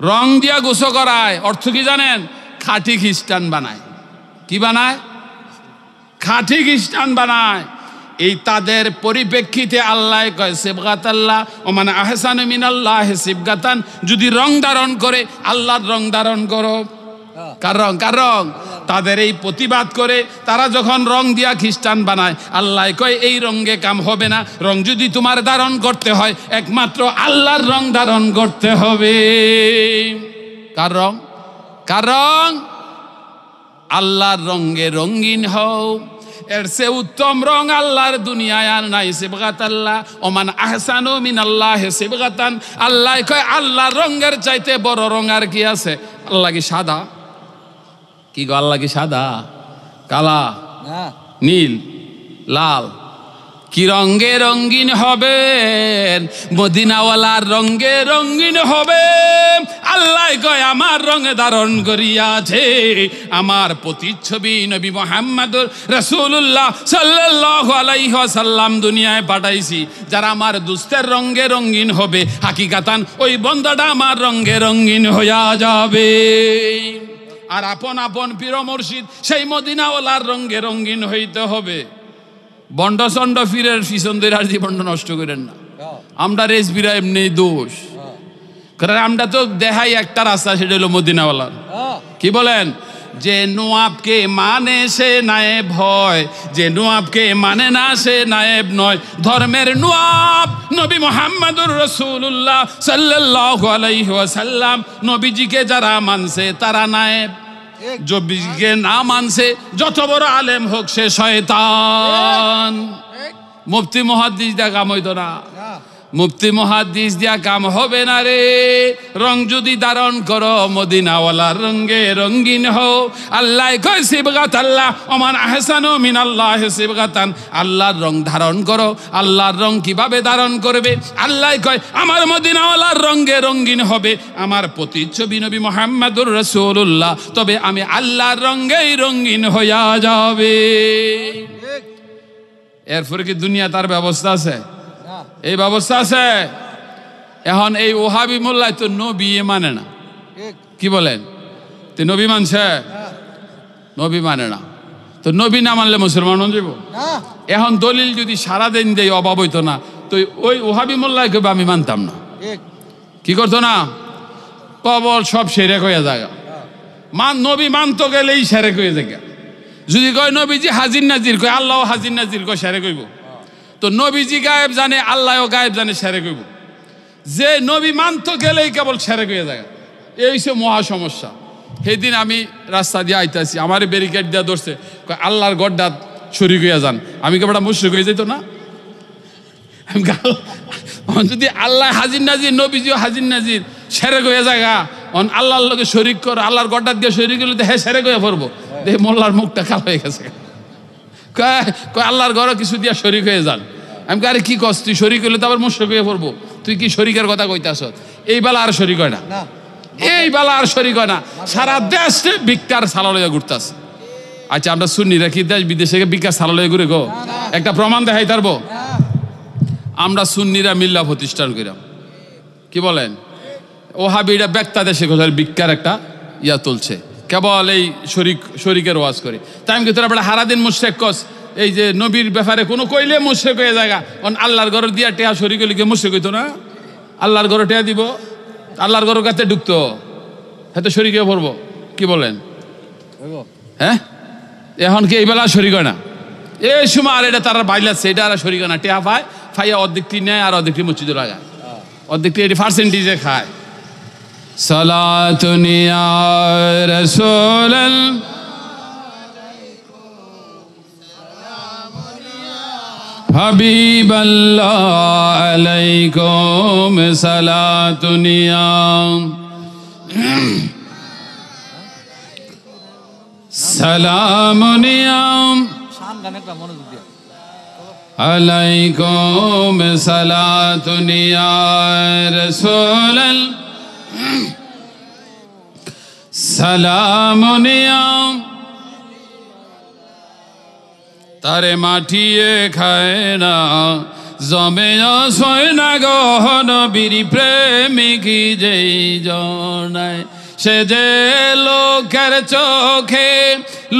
রং দিয়া গোসল করায়। অর্থ কি জানেন? খাঁটি খ্রিস্টান বানায়। কি বানায়? খাঁটি খ্রিস্টান বানায়। এই তাদের পরিপ্রেক্ষিতে আল্লাহ কয় সিবগাতাল্লাহ ওমান আহসানু মিনাল্লাহি সিবগাতান, যদি রং ধারণ করে আল্লাহর রং ধারণ করো। কার রং? কার রং? তাদের এই প্রতিবাদ করে তারা যখন রং দিয়া খ্রিস্টান বানায়, আল্লাহ কয় এই রঙে কাম হবে না। রং যদি তোমার ধারণ করতে হয় একমাত্র আল্লাহর রং ধারণ করতে হবে। কার রং? কার রং? আল্লাহর রঙে রঙিন হও। এর সে উত্তম রং আল্লাহর দুনিয়ায় আর নাই। সিবগাতাল্লাহ ওমান আহসানু মিনাল্লাহি সিবগাতান। আল্লাহ কয় আল্লাহর রঙের চাইতে বড় রং আর কি আছে? আল্লাহ কি সাদা? কি গো? আল্লাহ কি সাদা, কালা, নীল, লাল? কি রঙে রঙিন হবেন? মদিনাওয়ালার রঙে রঙিন হবে। আল্লাহ কয় আমার রঙে ধারণ করিয়াছে আমার প্রতিচ্ছবি নবী মুহাম্মদুর রাসূলুল্লাহ সাল্লাল্লাহু আলাইহি ওয়াসাল্লাম দুনিয়ায় পাঠাইছি। যারা আমার দুস্তের রঙে রঙিন হবে, হাকিকাতান ওই বান্দাটা আমার রঙে রঙিন হইয়া যাবে। আর আপন আপন পীর মুর্শিদ সেই মদিনাওয়ালার রঙে রঙিন হইতে হবে। বন্ড চন্ড ফিরের পিছন ধরে আর জীবন নষ্ট করেন না। আমরা রেসবিরা এমনি দোষ, কারণ আমরা তো দেখাই একটা রাস্তা, সেটা হলো মদিনাওয়ালার। কি বলেন? যে নোয়াবকে মানে সে নায়েব হয়, যে নোয়াবকে মানে না সে নায়েব নয়। ধর্মের নোয়াব নবী মুহাম্মদুর রাসূলুল্লাহ সাল্লাল্লাহু আলাইহি ওয়াসাল্লাম। নবীজিকে যারা মানছে তারা নায়েব, নবীজিকে না মানছে যত বড় আলেম হোক সে শয়তান। মুফতি মুহাদ্দিস দিয়া কাম হইতো না। মুফতি মুহাদ্দিস দিয়া কাম হবে না রে। রং যদি ধারণ করো মদিনাওয়ালার রঙে রঙিন হও। আল্লাহ কয় সিবগাতাল্লাহ ওমান আহসানু মিনাল্লাহি সিবগাতান। আল্লাহর রং ধারণ করো। আল্লাহর রং কিভাবে ধারণ করবে? আল্লাহ কয় আমার মদিনাওয়ালার রঙে রঙিন হবে আমার প্রতিচ্ছবি নবী মুহাম্মদুর রাসূলুল্লাহ, তবে আমি আল্লাহর রঙেই রঙিন হইয়া যাবে। এরপরে কি দুনিয়া তার ব্যবস্থা আছে? এই ব্যবস্থা আছে। এখন এই ওহাবি মোল্লায় তো নবী মানে না। কি বলেন? নবী মানছে? নবী মানে না। তো নবী না মানলে মুসলমান হয়ে যাব? এখন দলিল যদি সারাদিন দেয় অভাব হইতো না, তো ওই ওহাবি মোল্লায় কেবে আমি মানতাম না। কি করতো না? কবর সব সেরে কয়ে জায়গা নবী মানতো গেলেই সেরে কয়ে জায়গা। যদি কয় নবীজি হাজির নাজির কয়, আল্লাহ হাজির নাজির কয় সেরে কইব। তো নবীজি গায়েব জানে, আল্লাহও গায়েব জানে, সেরে কইব। যে নবী মানতো গেলেই কেবল সেরে কয়ে জায়গা, এই হচ্ছে মহা সমস্যা। সেদিন আমি রাস্তা দিয়ে আইতাছি, আমার ব্যারিকেড দিয়ে ধরছে, আল্লাহর গড্ডা শরীক হইয়া যান। আমি কেবল মুশরিক হয়ে যেত না? যদি আল্লাহ হাজির নাজির, নবীজিও হাজির নাজির, সেরে গয়ে জায়গা আল্লাহর লোকে শরিক কর, আল্লাহর গড্ডা দিয়ে শরিক হলে তো হ্যাঁ সেরে গয়ে পড়বো। দেখে মোল্লার মুখটা কালো হয়ে গেছে। কয় আল্লাহর ঘরে কিছু দিয়া শরিক হয়ে যান। আমি আরে কি কস, তুই শরিক হইলে তো আবার মুশরিক হয়ে পড়বো। তুই কি শরিকের কথা কইতাছ? এই বেলা আর শরিক হয় না, এই বেলা আর শরিক হয় না। সারা দেশে ভিক্ষার সালা লইয়া ঘুরতাছে। আচ্ছা, আমরা সুন্নিরা কি দেশ বিদেশে ভিক্ষার সালা লইয়া ঘুরে গো? একটা প্রমাণ দেখাই পারবো? আমরা সুন্নিরা মিল্লা প্রতিষ্ঠান করিলাম, কি বলেন? ওহাবিরা ব্যক্তা দেশে কোথায় ভিক্ষার একটা ইয়া তুলছে, কেবল এই শরিকের ওয়াজ করে। তাই আমি তোরা বেড়া হারাদিন মুশরিক কস, এই যে নবীর ব্যাপারে কোনো কইলে মুশরিক হয়ে জায়গা। আল্লাহর ঘর দিয়া টেয়া শরিক হইলে মুশরিক হইতো না? আল্লাহর ঘরে টেয়া দিব, আল্লাহর ঘরের কাছে ঢুকতো, হয়তো শরিক হয়ে পড়বো। কি বলেন? হ্যাঁ, এখন কি এই বেলা শরিক হয় না? এই সময় আর এটা তারা বাইলাচ্ছে, এটা আর শরিক হয় না। টেয়া পায়, ফাইয়া অর্ধেকটি নেয় আর অর্ধেকটি মসজিদে লাগায়, অর্ধেকটি এটি পার্সেন্টেজে খায়। সালাতুন ইয়া রাসূলাল হাবিবাল্লাহ আলাইকুম সালাতুন ইয়া সালামুন ইয়া আলাইকুম সালাতুন ইয়া রাসূলাল সালামুন ইয়া। তারে মাটিয়ে খায় না, জমে সয় না গো নবীর প্রেমিক যেই জনায়, সে যে লোকের চোখে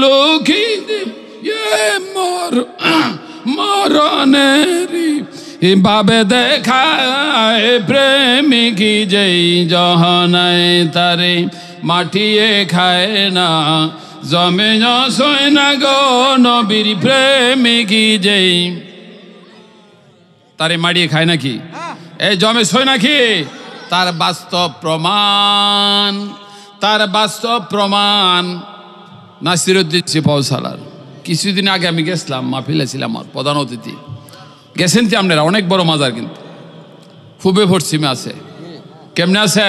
লুকি মরণেরি ভাবে দেখায়, প্রেমিক যেই জহনায় তারে মাটিয়ে খায় না, জমে সয় না গো নবীর প্রেমিক যেই। তারে মাড়িয়ে খায় নাকি? এই জমে সয় নাকি? তার বাস্তব প্রমাণ, তার বাস্তব প্রমাণ নাসিরউদ্দিন সিপাহসালার। কিছুদিন আগে আমি গেছিলাম, মাহফিলে ছিলাম, আমার প্রধান অতিথি। গেছেন কি আপনারা? অনেক বড় মাজার, কিন্তু খুবই পশ্চিমে আছে। কেমনে আছে?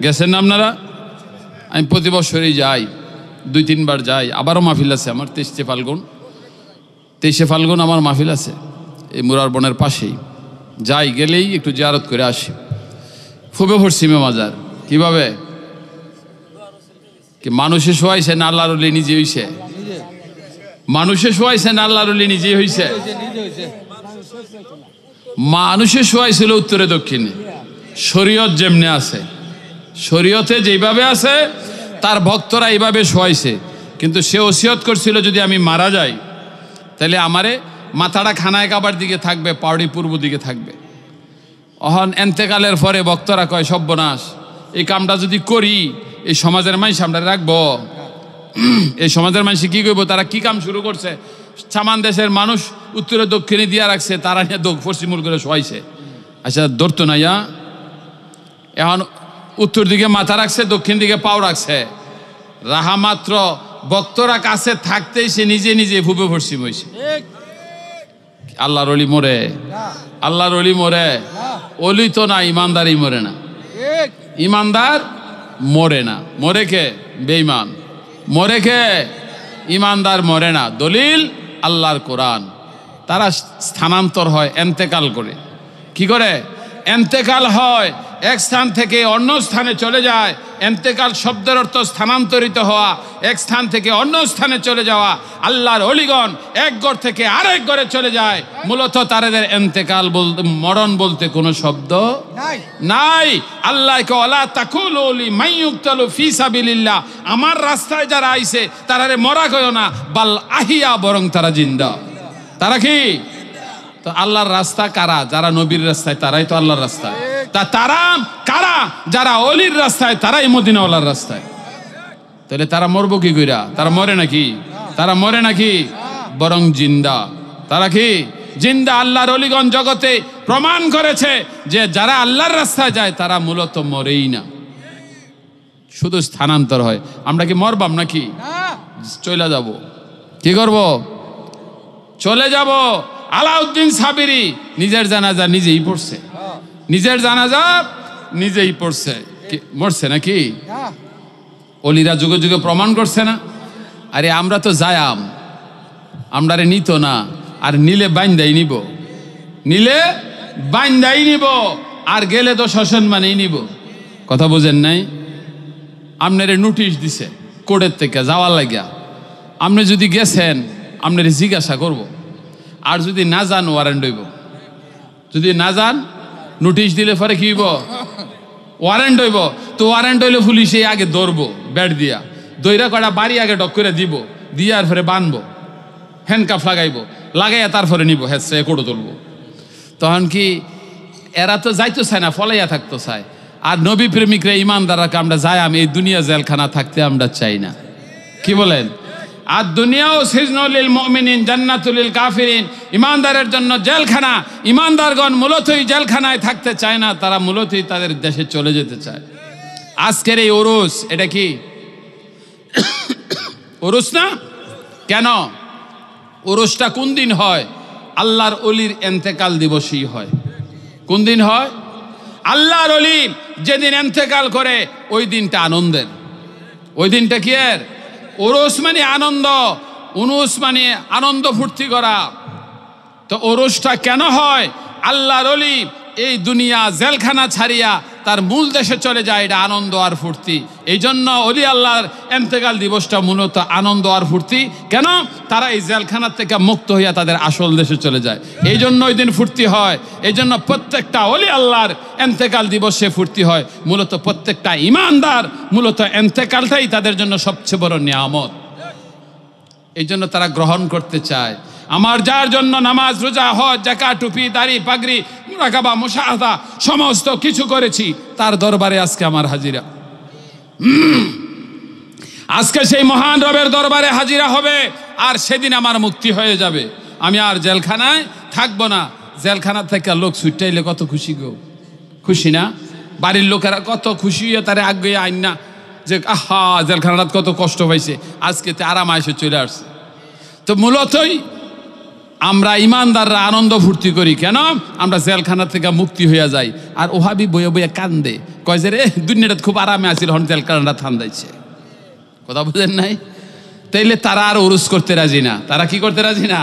গেছেন না আপনারা? আমি প্রতি বছরই যাই, 2-3 বার যাই। আবারও মাহফিল আছে আমার 23শে ফাল্গুন আমার মাহফিল আছে এই মুরার বনের পাশেই। যাই, গেলেই একটু জিয়ারত করে আসি। খুবই পশ্চিমে মাজার। কিভাবে কি মানুষে শোয়াইছে না আল্লাহর ওলি নিজে হইছে? মানুষে শোয়াইছে না আল্লাহর ওলি নিজে হইছে? মানুষে শোয়াইছিল উত্তরে দক্ষিণে। শরীয়ত যেমনে আছে, শরীয়তে যেভাবে আছে তার ভক্তরা এইভাবে শোয়াইছে। কিন্তু সে ওসিয়ত করছিল, যদি আমি মারা যাই তাহলে আমারে মাথাটা খানায় কাবার দিকে থাকবে, পাউডি পূর্ব দিকে থাকবে। অহন এন্তেকালের পরে ভক্তরা কয় সর্বনাশ, এই কামটা যদি করি এই সমাজের মানুষ আমরা রাখবো? এই সমাজের মানুষ কি করবো? তারা কি কাম শুরু করছে? সামান দেশের মানুষ উত্তরে দক্ষিণে দিয়া রাখছে, তারা নিয়ে পশ্চিমুল করে শোয়াইছে। আচ্ছা, ধরতো না ইয়া? এখন উত্তর দিকে মাথা রাখছে, দক্ষিণ দিকে পাও রাখছে। রাহা মাত্র ভক্তরা কাছে থাকতেই সে নিজে নিজে ভুবে পশ্চিম হয়েছে। আল্লাহর অলি মরে? আল্লাহর অলি মরে? অলি তো না, ইমানদারই মরে না। ইমানদার মরে না। মরে কে? বেঈমান। মরে কে? ইমানদার মরে না। দলিল আল্লাহর কোরআন। তারা স্থানান্তর হয় এন্তেকাল করে। কি করে? এন্তেকাল হয়, এক স্থান থেকে অন্য স্থানে চলে যায়। ইন্তেকাল শব্দের অর্থ স্থানান্তরিত হওয়া, এক স্থান থেকে অন্য স্থানে চলে যাওয়া। আল্লাহর ওলিগণ এক ঘর থেকে আরেক ঘরে চলে যায়, মূলত তাদের ইন্তেকাল বলতে, মরণ বলতে কোনো শব্দ নাই। আল্লাহকে ওয়ালা তাকুলু লিমান ইউকতালু ফি সাবিলিল্লাহ, আমার রাস্তায় যারা আইছে তারারে মরা কয়ো না, বাল আহিয়া, বরং তারা জিন্দা। তারা কি? তো আল্লাহর রাস্তা কারা? যারা নবীর রাস্তায়, তারাই তো আল্লাহর রাস্তায়। তা তারা কারা? যারা অলির রাস্তায়, তারাই মদিনাওয়ালার রাস্তায়। তাহলে তারা মরবো কি কইরা? তারা মরে নাকি? তারা মরে নাকি? বরং জিন্দা। তারা কি? জিন্দা। আল্লাহর অলিগণ জগতে প্রমাণ করেছে যে যারা আল্লাহর রাস্তায় যায় তারা মূলত মরেই না, শুধু স্থানান্তর হয়। আমরা কি মরবাম নাকি? চলে যাব। কি করব? চলে যাব। আলাউদ্দিন সাবিরি নিজের জানাজা নিজেই পড়ছে, নিজের জানাজা নিজেই পড়ছে। মরছে নাকি? অলিরা যুগে যুগে প্রমাণ করছে না। আরে আমরা তো যায়াম, আমরারে নিত না, আর নিলে বাইন্দাই নিব, নিলে বাইন্দাই নিব, আর গেলে তো শ্মশান মানেই নিব। কথা বুঝেন নাই? আপনারে নোটিশ দিছে কোর্টের থেকে যাওয়ার লাগিয়া। আপনি যদি গেছেন আপনারে জিজ্ঞাসা করব, আর যদি না যান ওয়ারেন্ট হইব। যদি না যান নোটিশ দিলে পরে কি হইব? ওয়ারেন্ট হইব। তো ওয়ারেন্ট হইলে পুলিশে আগে ধরবো ব্যাট দিয়া, দইরা কটা বাড়ি আগে ডক করে দিব, দিয়ে আর ফেরে বানবো, হ্যান্ডকাফ লাগাইবো, লাগাইয়া তারপরে নিব, হ্যাঁ সে কোটো তুলবো। তখন কি এরা তো যাইতো চায় না, ফলাইয়া থাকতো চায়। আর নবী প্রেমিকরা, ইমানদারকে আমরা যাই, আমি এই দুনিয়া জেলখানা থাকতে আমরা চাই না। কি বলেন? আর দুনিয়াও সিজনুল লিল মুমিনিন জান্নাতুল লিল কাফিরিন, ইমানদারের জন্য জেলখানা। ইমানদারগণ মূলতই জেলখানায় থাকতে চায় না, তারা মূলতই তাদের দেশে চলে যেতে চায়। আজকের এই উরুস, এটা কি উরুস না? কেন উরুসটা কোন দিন হয়? আল্লাহর অলির ইন্তেকাল দিবসই হয়। কোন দিন হয়? আল্লাহর অলি যেদিন ইন্তেকাল করে ওই দিনটা আনন্দের। ওই দিনটা কি এর? উরুস মানে আনন্দ, উরুস মানে আনন্দ ফুর্তি করা। তো উরুসটা কেন হয়? আল্লাহর অলি এই দুনিয়া জেলখানা ছাড়িয়া তার মূল দেশে চলে যায়, এটা আনন্দ আর ফুর্তি। এই জন্য অলি আল্লাহর ইন্তেকাল দিবসটা মূলত আনন্দ আর ফুর্তি। কেন? তারা এই জেলখানার থেকে মুক্ত হইয়া তাদের আসল দেশে চলে যায়, এই জন্য ওই দিন ফুর্তি হয়। এই জন্য প্রত্যেকটা অলি আল্লাহর ইন্তেকাল দিবসে ফুর্তি হয়। মূলত প্রত্যেকটা ইমানদার মূলত ইন্তেকালটাই তাদের জন্য সবচেয়ে বড় নিয়ামত। এই জন্য তারা গ্রহণ করতে চায়। আমার যার জন্য নামাজ, রোজা, হজ, যাকাত, টুপি, দাড়ি, পাগড়ি, মুরাকাবা, মুশাহাদা সমস্ত কিছু করেছি, তার দরবারে আজকে আমার হাজিরা। আজকে সেই মহান রবের দরবারে হাজিরা হবে, আর সেদিন আমার মুক্তি হয়ে যাবে। আমি আর জেলখানায় থাকবো না। জেলখানা থেকে লোক ছুটাইলে কত খুশি গো, খুশি না? বাড়ির লোকেরা কত খুশি হয়ে তারে আগে আইন না যে আহা জেলখানাটা কত কষ্ট পাইছে, আজকে আরাম আইসে চলে আসছে। তো মূলতই আমরা ইমানদাররা আনন্দ ফুর্তি করি। কেন? আমরা জেলখানা থেকে মুক্তি হইয়া যাই। আর ওহাবি বইয়া বইয়া কান্দে, কয় যে রে দুনিয়াটা খুব আরামে আসিল, হন জেলখানাটা ঠান্ডাইছে। কথা বুঝেন নাই? তাইলে তারা আর উরুস করতে রাজি না। তারা কি করতে রাজি না?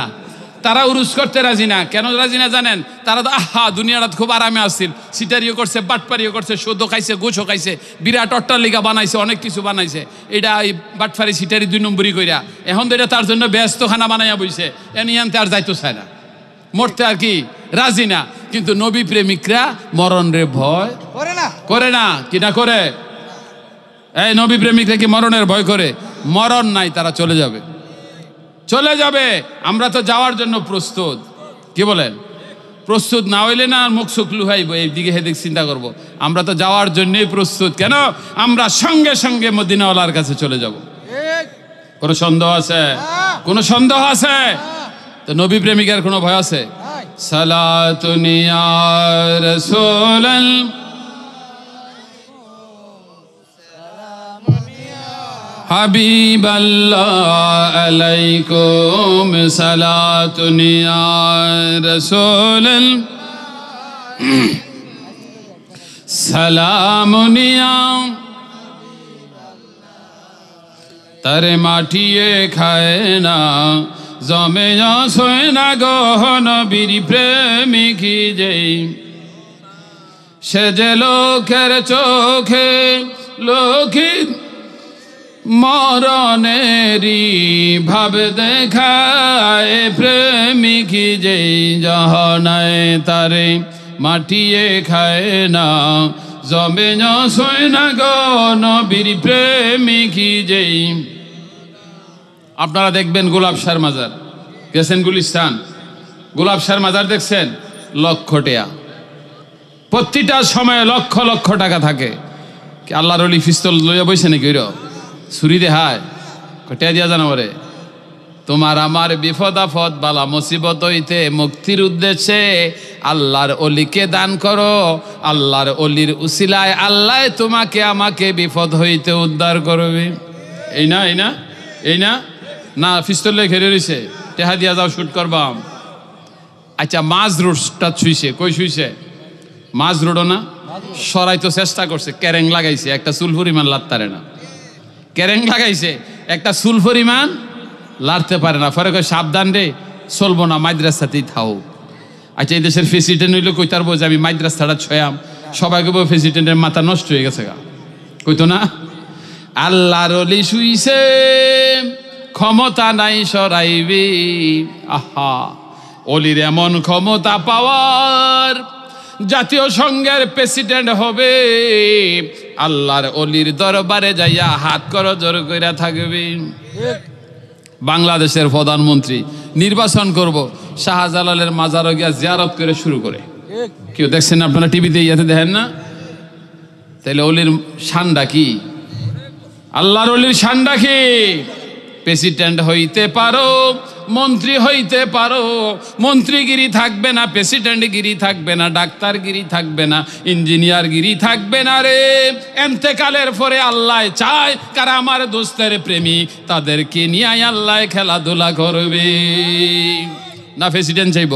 তারা উরুস করতে রাজি না। কেন রাজি না জানেন? তারা তো আহা দুনিয়াটা খুব আরামে আসছিল, সিটারিও করছে, বাটপারিও করছে, সুদও খাইছে, গুছও খাইছে, বিরাট অট্টালিকা বানাইছে, অনেক কিছু বানাইছে। এটা এই বাটপারি সিটারি 2 নম্বরই কইরা এখন তো এটা তার জন্য ব্যস্ত খানা বানাইয়া বইছে, এনিয়ানতে আর যাইতো চায় না, মরতে আর কি রাজি না। কিন্তু নবী প্রেমিকরা মরণ রে ভয় করে না, করে না কি না করে? এই নবী প্রেমিকরা কি মরণের ভয় করে? মরণ নাই, তারা চলে যাবে, চলে যাবে। আমরা তো যাওয়ার জন্য প্রস্তুত। কি বলেন? প্রস্তুত না হইলে না মুখ সুখ লুহাইব, এইদিকে হেদিক চিন্তা করব। আমরা তো যাওয়ার জন্যই প্রস্তুত। কেন? আমরা সঙ্গে সঙ্গে মদিনাওয়ালার কাছে চলে যাব। কোনো সন্দেহ আছে? কোনো সন্দেহ আছে? তো নবী প্রেমিকের কোনো ভয় আছে? সালাতুন ইয়া রাসূলাল হাবিবাল্লাহ আলাইকুম সালাতুন ইয়া রাসূলাল সালামুন ইয়া তারে মাটিয়ে খায় না জমে আসয় না গো নবীর প্রেমিক যেই সে যে লোকের চোখে লোকিত মরণেরই ভাবে দেখায়, প্রেমিক যেই জহনায় তারে মাটিয়ে খায় না, জমে নয় না গো নবীর প্রেমিক যেই। আপনারা দেখবেন গোলাপ শাহর মাজার গেছেন, গুলিস্তান গোলাপ শাহর মাজার দেখছেন, লক্ষ টাকা প্রতিটা সময়ে লক্ষ লক্ষ টাকা থাকে। কি আল্লাহর ওলি পিস্তল লইয়া বইছে নাকি? ওইর ছুরি দেহায় কটিয়া দিয়া জানা বলে, তোমার আমার বিপদ আপদ বালা মুসিবত হইতে মুক্তির উদ্দেশ্যে আল্লাহর অলিকে দান করো, আল্লাহর অলির উসিলায় আল্লাহ তোমাকে আমাকে বিপদ হইতে উদ্ধার করবে। এই না এই না এই না না পিস্তল ঘেরে রয়েছে, টেহা দিয়া যাও শুট করবাম। আচ্ছা মাঝ রোডটা ছুঁইছে, কই ছুঁইছে? মাঝ রোডও না, সরাই তো চেষ্টা করছে, ক্যারেং লাগাইছে, একটা চুল পরিমাণ লাড়তারে না। ক্যারেং লাগাইছে, একটা চুল পরিমাণ লাড়তে পারে না। পরে কয় সাবধান রে, চলবো না, মাদ্রাসাতেই থাও। আচ্ছা এই দেশের প্রেসিডেন্ট হইলে কইতার বো যে আমি মাদ্রাসাটা ছয়াম, সবাইকে বো প্রেসিডেন্টের মাথা নষ্ট হয়ে গেছে গা, কইতো না? আল্লাহর ওলি শুইছে, ক্ষমতা নাই সরাইবি। আহা, অলির এমন ক্ষমতা পাওয়ার, জাতীয় সংঘের প্রেসিডেন্ট হবে, আল্লাহর অলির দরবারে যাইয়া হাত করো জোর কইরা থাকবে। বাংলাদেশের প্রধানমন্ত্রী নির্বাচন করব, শাহজালালের মাজারও গিয়া জিয়ারত করে শুরু করে। কেউ দেখছেন আপনারা টিভিতে ইয়াতে দেখেন না? তাইলে অলির শানটা কি? আল্লাহর অলির শানটা কি? প্রেসিডেন্ট হইতে পারো, মন্ত্রী হইতে পারো, মন্ত্রীগিরি থাকবে না, প্রেসিডেন্টগিরি থাকবে না, ডাক্তারগিরি থাকবে না, ইঞ্জিনিয়ারগিরি থাকবে না রে। এন্তেকালের পরে আল্লাহ চায় কারা আমার দোস্তের প্রেমিক, তাদেরকে নিয়ে আল্লাহ খেলাধুলা করবে। না প্রেসিডেন্ট চাইব,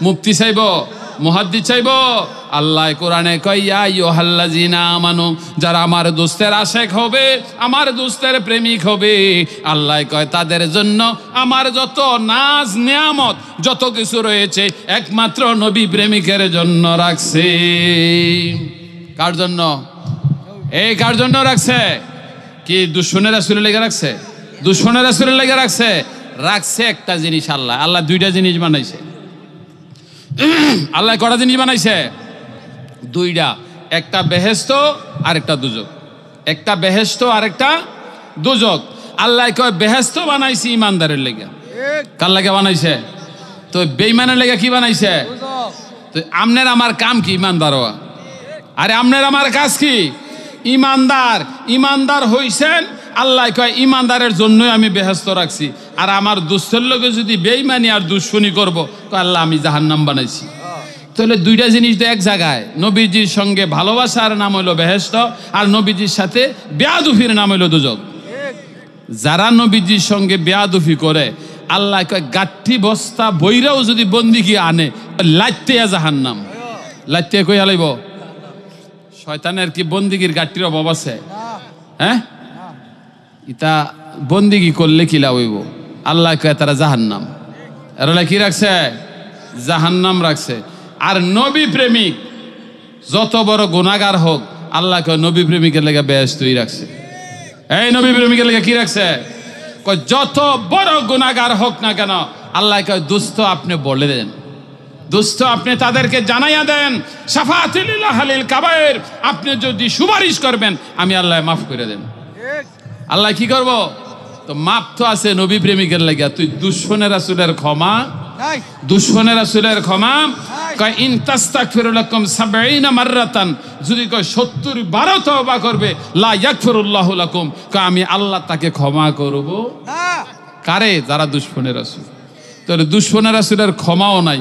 মুফতি চাইব, মুহাদ্দিস চাইব? আল্লাহ কোরআনে কয় ইয়া আইয়ুহাল্লাযিনা আমানু, যারা আমার দোস্তের আশেক হবে, আমার দোস্তের প্রেমিক হবে, আল্লাহ কয় তাদের জন্য আমার যত নাজ নিয়ামত যত কিছু রয়েছে একমাত্র নবী প্রেমিকের জন্য রাখছে। কার জন্য? এই কার জন্য রাখছে? কি দুশমনের রাসূলের লাগা রাখছে? দুশমনের রাসূলের লাগা রাখছে? রাখছে একটা জিনিস। আল্লাহ আল্লাহ দুইটা জিনিস বানাইছে। আল্লাহ কটা জিনিস বানাইছে? দুইটা, একটা বেহেশত আর একটা দুজক। একটা বেহেশত আর একটা দুজক। আল্লাহ কয় বেহেশত বানাইছি ইমানদারের লেগে। কার লাগে বানাইছে? তো বেঈমানের লেগে কি বানাইছে? তো আমনের আমার কাম কি? ইমানদার হওয়া। আরে আমনের আমার কাজ কি? ইমানদার। ইমানদার হইছেন, আল্লাহ কয় ইমানদারের জন্যই আমি বেহেশত রাখছি। আর আমার দুস্থের লোকে যদি বেঈমানি আর দুশ্মনী করবো, আল্লাহ আমি জাহান্নাম বানাইছি। তাহলে দুইটা জিনিস তো এক জায়গায়। নবীজির সঙ্গে ভালোবাসার নাম হইলো বেহেশত, আর নবীজির সাথে বেয়াদুফির নাম হইলো দুজক। যারা নবীজির সঙ্গে বেয়াদুফি করে, আল্লাহ কয় গাঠি বস্তা বইরাও যদি বন্দিকে আনে, লাইতে জাহান্নাম। লাইতে কই আলাইব? শয়তানের কি বন্দিগির গাঠির অভাব আছে? হ্যাঁ, ইতা বন্দিগি করলে কি লাভ হইব? আল্লাহ কয় তারা জাহান্নাম। এরা কি রাখছে? জাহান্নাম রাখছে। আর নবী প্রেমিক যত বড় গুনাহগার হোক, আল্লাহ কয় নবী প্রেমিকের লেগে বেহেশতই রাখছে। এই নবী প্রেমিকের লেগে কি রাখছে? কয় যত বড় গুনাহগার হোক না কেন, আল্লাহ কয় দুস্থ আপনি বলে দেন, দুস্থ আপনি তাদেরকে জানাইয়া দেন, শাফাআতুল আহলিল কাবায়ের, আপনি যদি সুপারিশ করবেন আমি আল্লাহ মাফ করে দেন। আল্লাহ কি করব? তো মাপ তো আছে নবী প্রেমিকের লাগা। তুই দুশমনের রাসূলের ক্ষমা, দুশমনের রাসূলের ক্ষমা কয় ইন তাস্তাগফিরু লাকুম ৭০ মাররাতান, যদি কয় ৭০ বার তওবা করবে, লা ইয়াগফিরুল্লাহু লাকুম, কয় আমি আল্লাহ তাকে ক্ষমা করব না। কারে? যারা দুশমনের রাসূল। তাহলে দুশমনের রাসূলের ক্ষমাও নাই,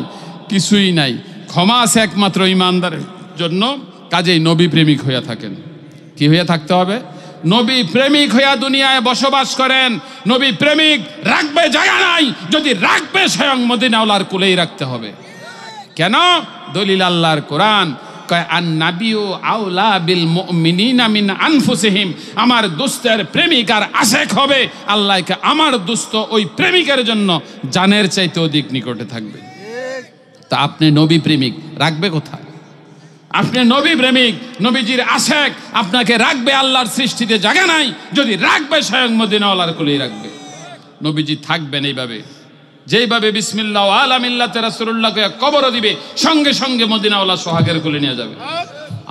কিছুই নাই। ক্ষমা আছে একমাত্র ইমানদারের জন্য। কাজেই নবী প্রেমিক হইয়া থাকেন। কি হইয়া থাকতে হবে? নবী প্রেমিক হইয়া দুনিয়ায় বসবাস করেন। নবী প্রেমিক রাখবে জায়গা নাই, যদি রাখবে স্বয়ং মদিনাওয়ালার কুলেই রাখতে হবে। কেন? দলিল আল্লাহর কোরআন কয় আন নাবিয়্যু আওলা বিল মুমিনিনা মিন আনফুসিহিম, আমার দোস্তের প্রেমিক আর আশেক হবে, আল্লাহকে আমার দোস্ত ওই প্রেমিকের জন্য জানের চাইতে অধিক নিকটে থাকবে। তা আপনি নবী প্রেমিক রাখবে কোথায়? আপনি নবী প্রেমিক, নবীজির আশেক, আপনাকে রাখবে আল্লাহর সৃষ্টিতে জায়গা নাই, যদি রাখবে স্বয়ং মদিনাওয়ালার কোলেই রাখবে। নবীজি থাকবেন এইভাবে, যেইভাবে বিসমিল্লাহ আলা মিল্লাতে রাসূলুল্লাহকে কবর দিবে, সঙ্গে সঙ্গে মদিনাওয়ালা সোহাগের কোলে নিয়ে যাবে।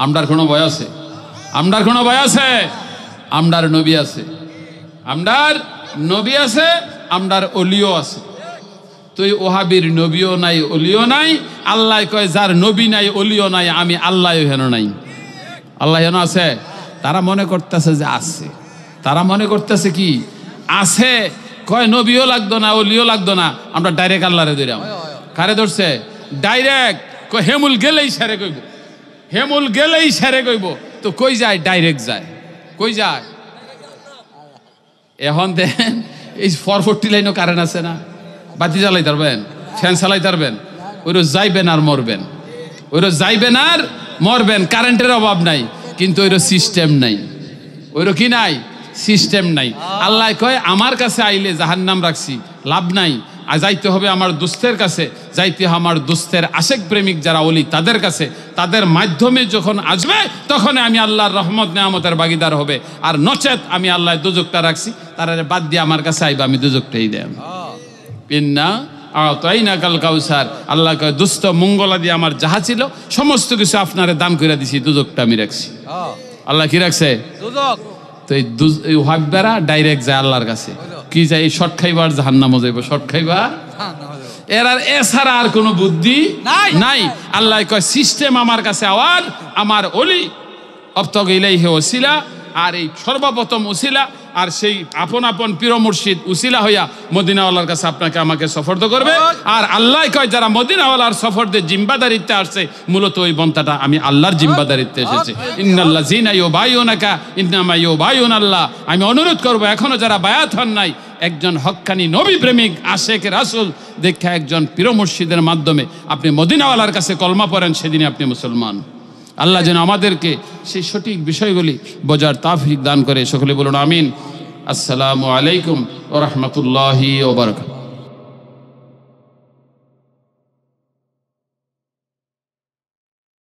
আমরার কোনো ভয় আছে? আমরার কোনো ভয় আছে? আমরার নবী আছে, আমরার নবী আছে, আমরার অলিও আছে। তুই ওহাবির নবীও নাই, অলিও নাই। আল্লাহ কয় যার নবী নাই, অলিও নাই, আমি আল্লাহ হেন নাই। আল্লাহ হেন আছে? তারা মনে করতেছে যে আছে, তারা মনে করতেছে কি আছে। কয় নবীও লাগতো না, অলিও লাগতো না, আমরা ডাইরেক্ট আল্লাহরে ধরাম। কারে ধরছে? ডাইরেক্ট। কয় হেমুল গেলেই সেরে কইব, হেমুল গেলেই সেরে কইব। তো কই যায়? ডাইরেক্ট যায়। কই যায়? এখন দেন এই 440 লাইনও কারেন্ট আছে না? বাতি জ্বালাই পারবেন, ফ্যান চালাই পারবেন, ওইরো যাইবেন আর মরবেন, ওইরো যাইবেন আর মরবেন। কারেন্টের অভাব নাই, কিন্তু ওইরো সিস্টেম নাই। ওইরো কি নাই? সিস্টেম নাই। আল্লাহ কয় আমার কাছে আইলে জাহান্নাম রাখছি, লাভ নাই। আর যাইতে হবে আমার দুস্থের কাছে, যাইতে হবে আমার দুস্থের আশেক প্রেমিক যারা ওলি তাদের কাছে। তাদের মাধ্যমে যখন আসবে তখন আমি আল্লাহর রহমত নেয়ামতের ভাগিদার হবে। আর নচেত আমি আল্লাহ দুজকটা রাখছি, তারা বাদ দিয়ে আমার কাছে আইবা, আমি দুজকটাই দেব। ইন্না আতাইনা কাল কাউসার। আল্লাহ কয় দুস্থ মঙ্গলা দিয়ে আমার যাহা ছিল সমস্ত কিছু আপনারে দান করে দিছি, দুজকটা আমি রাখছি। আল্লাহ কি রাখছে? দুজক। তো এই ওয়াহাবিরা ডাইরেক্ট যায় আল্লাহর কাছে। কি যায়? শর্ট খাইবার জাহান্নামে যাইব, শর্ট খাইবা। এছাড়া আর কোনো বুদ্ধি নাই। আল্লাহ কয় সিস্টেম আমার কাছে আওয়ার, আমার ওলি অবতগ ইলাইহি ওসিলা। আর এই সর্বপ্রথম উসিলা, আর সেই আপন আপন পীর মুর্শিদ উসিলা হইয়া মদিনাওয়ালার কাছে আপনাকে আমাকে সফরদ করবে। আর আল্লাহ কয় যারা মদিনাওয়ালার সফরদের জিম্বাদারিত্বে আসছে, মূলত ওই বন্তাটা আমি আল্লাহর জিম্বাদারিত্বে এসেছে। ইন্নাল্লাযিনা ইউবাইউনাকা ইন্নামা ইউবাইউনাল্লাহ। আমি অনুরোধ করব, এখনো যারা বায়াত হন নাই, একজন হক্কানি নবী প্রেমিক আশেক রাসূল দেখা একজন পীর মুর্শিদের মাধ্যমে আপনি মদিনাওয়ালার কাছে কলমা পড়েন, সেদিনে আপনি মুসলমান। আল্লাহ যেন আমাদেরকে সেই সঠিক বিষয়গুলি বোঝার তৌফিক দান করে। সকলে বলুন আমিন। আসসালামু আলাইকুম ওয়া রাহমাতুল্লাহি ওয়া বারাকাতুহু।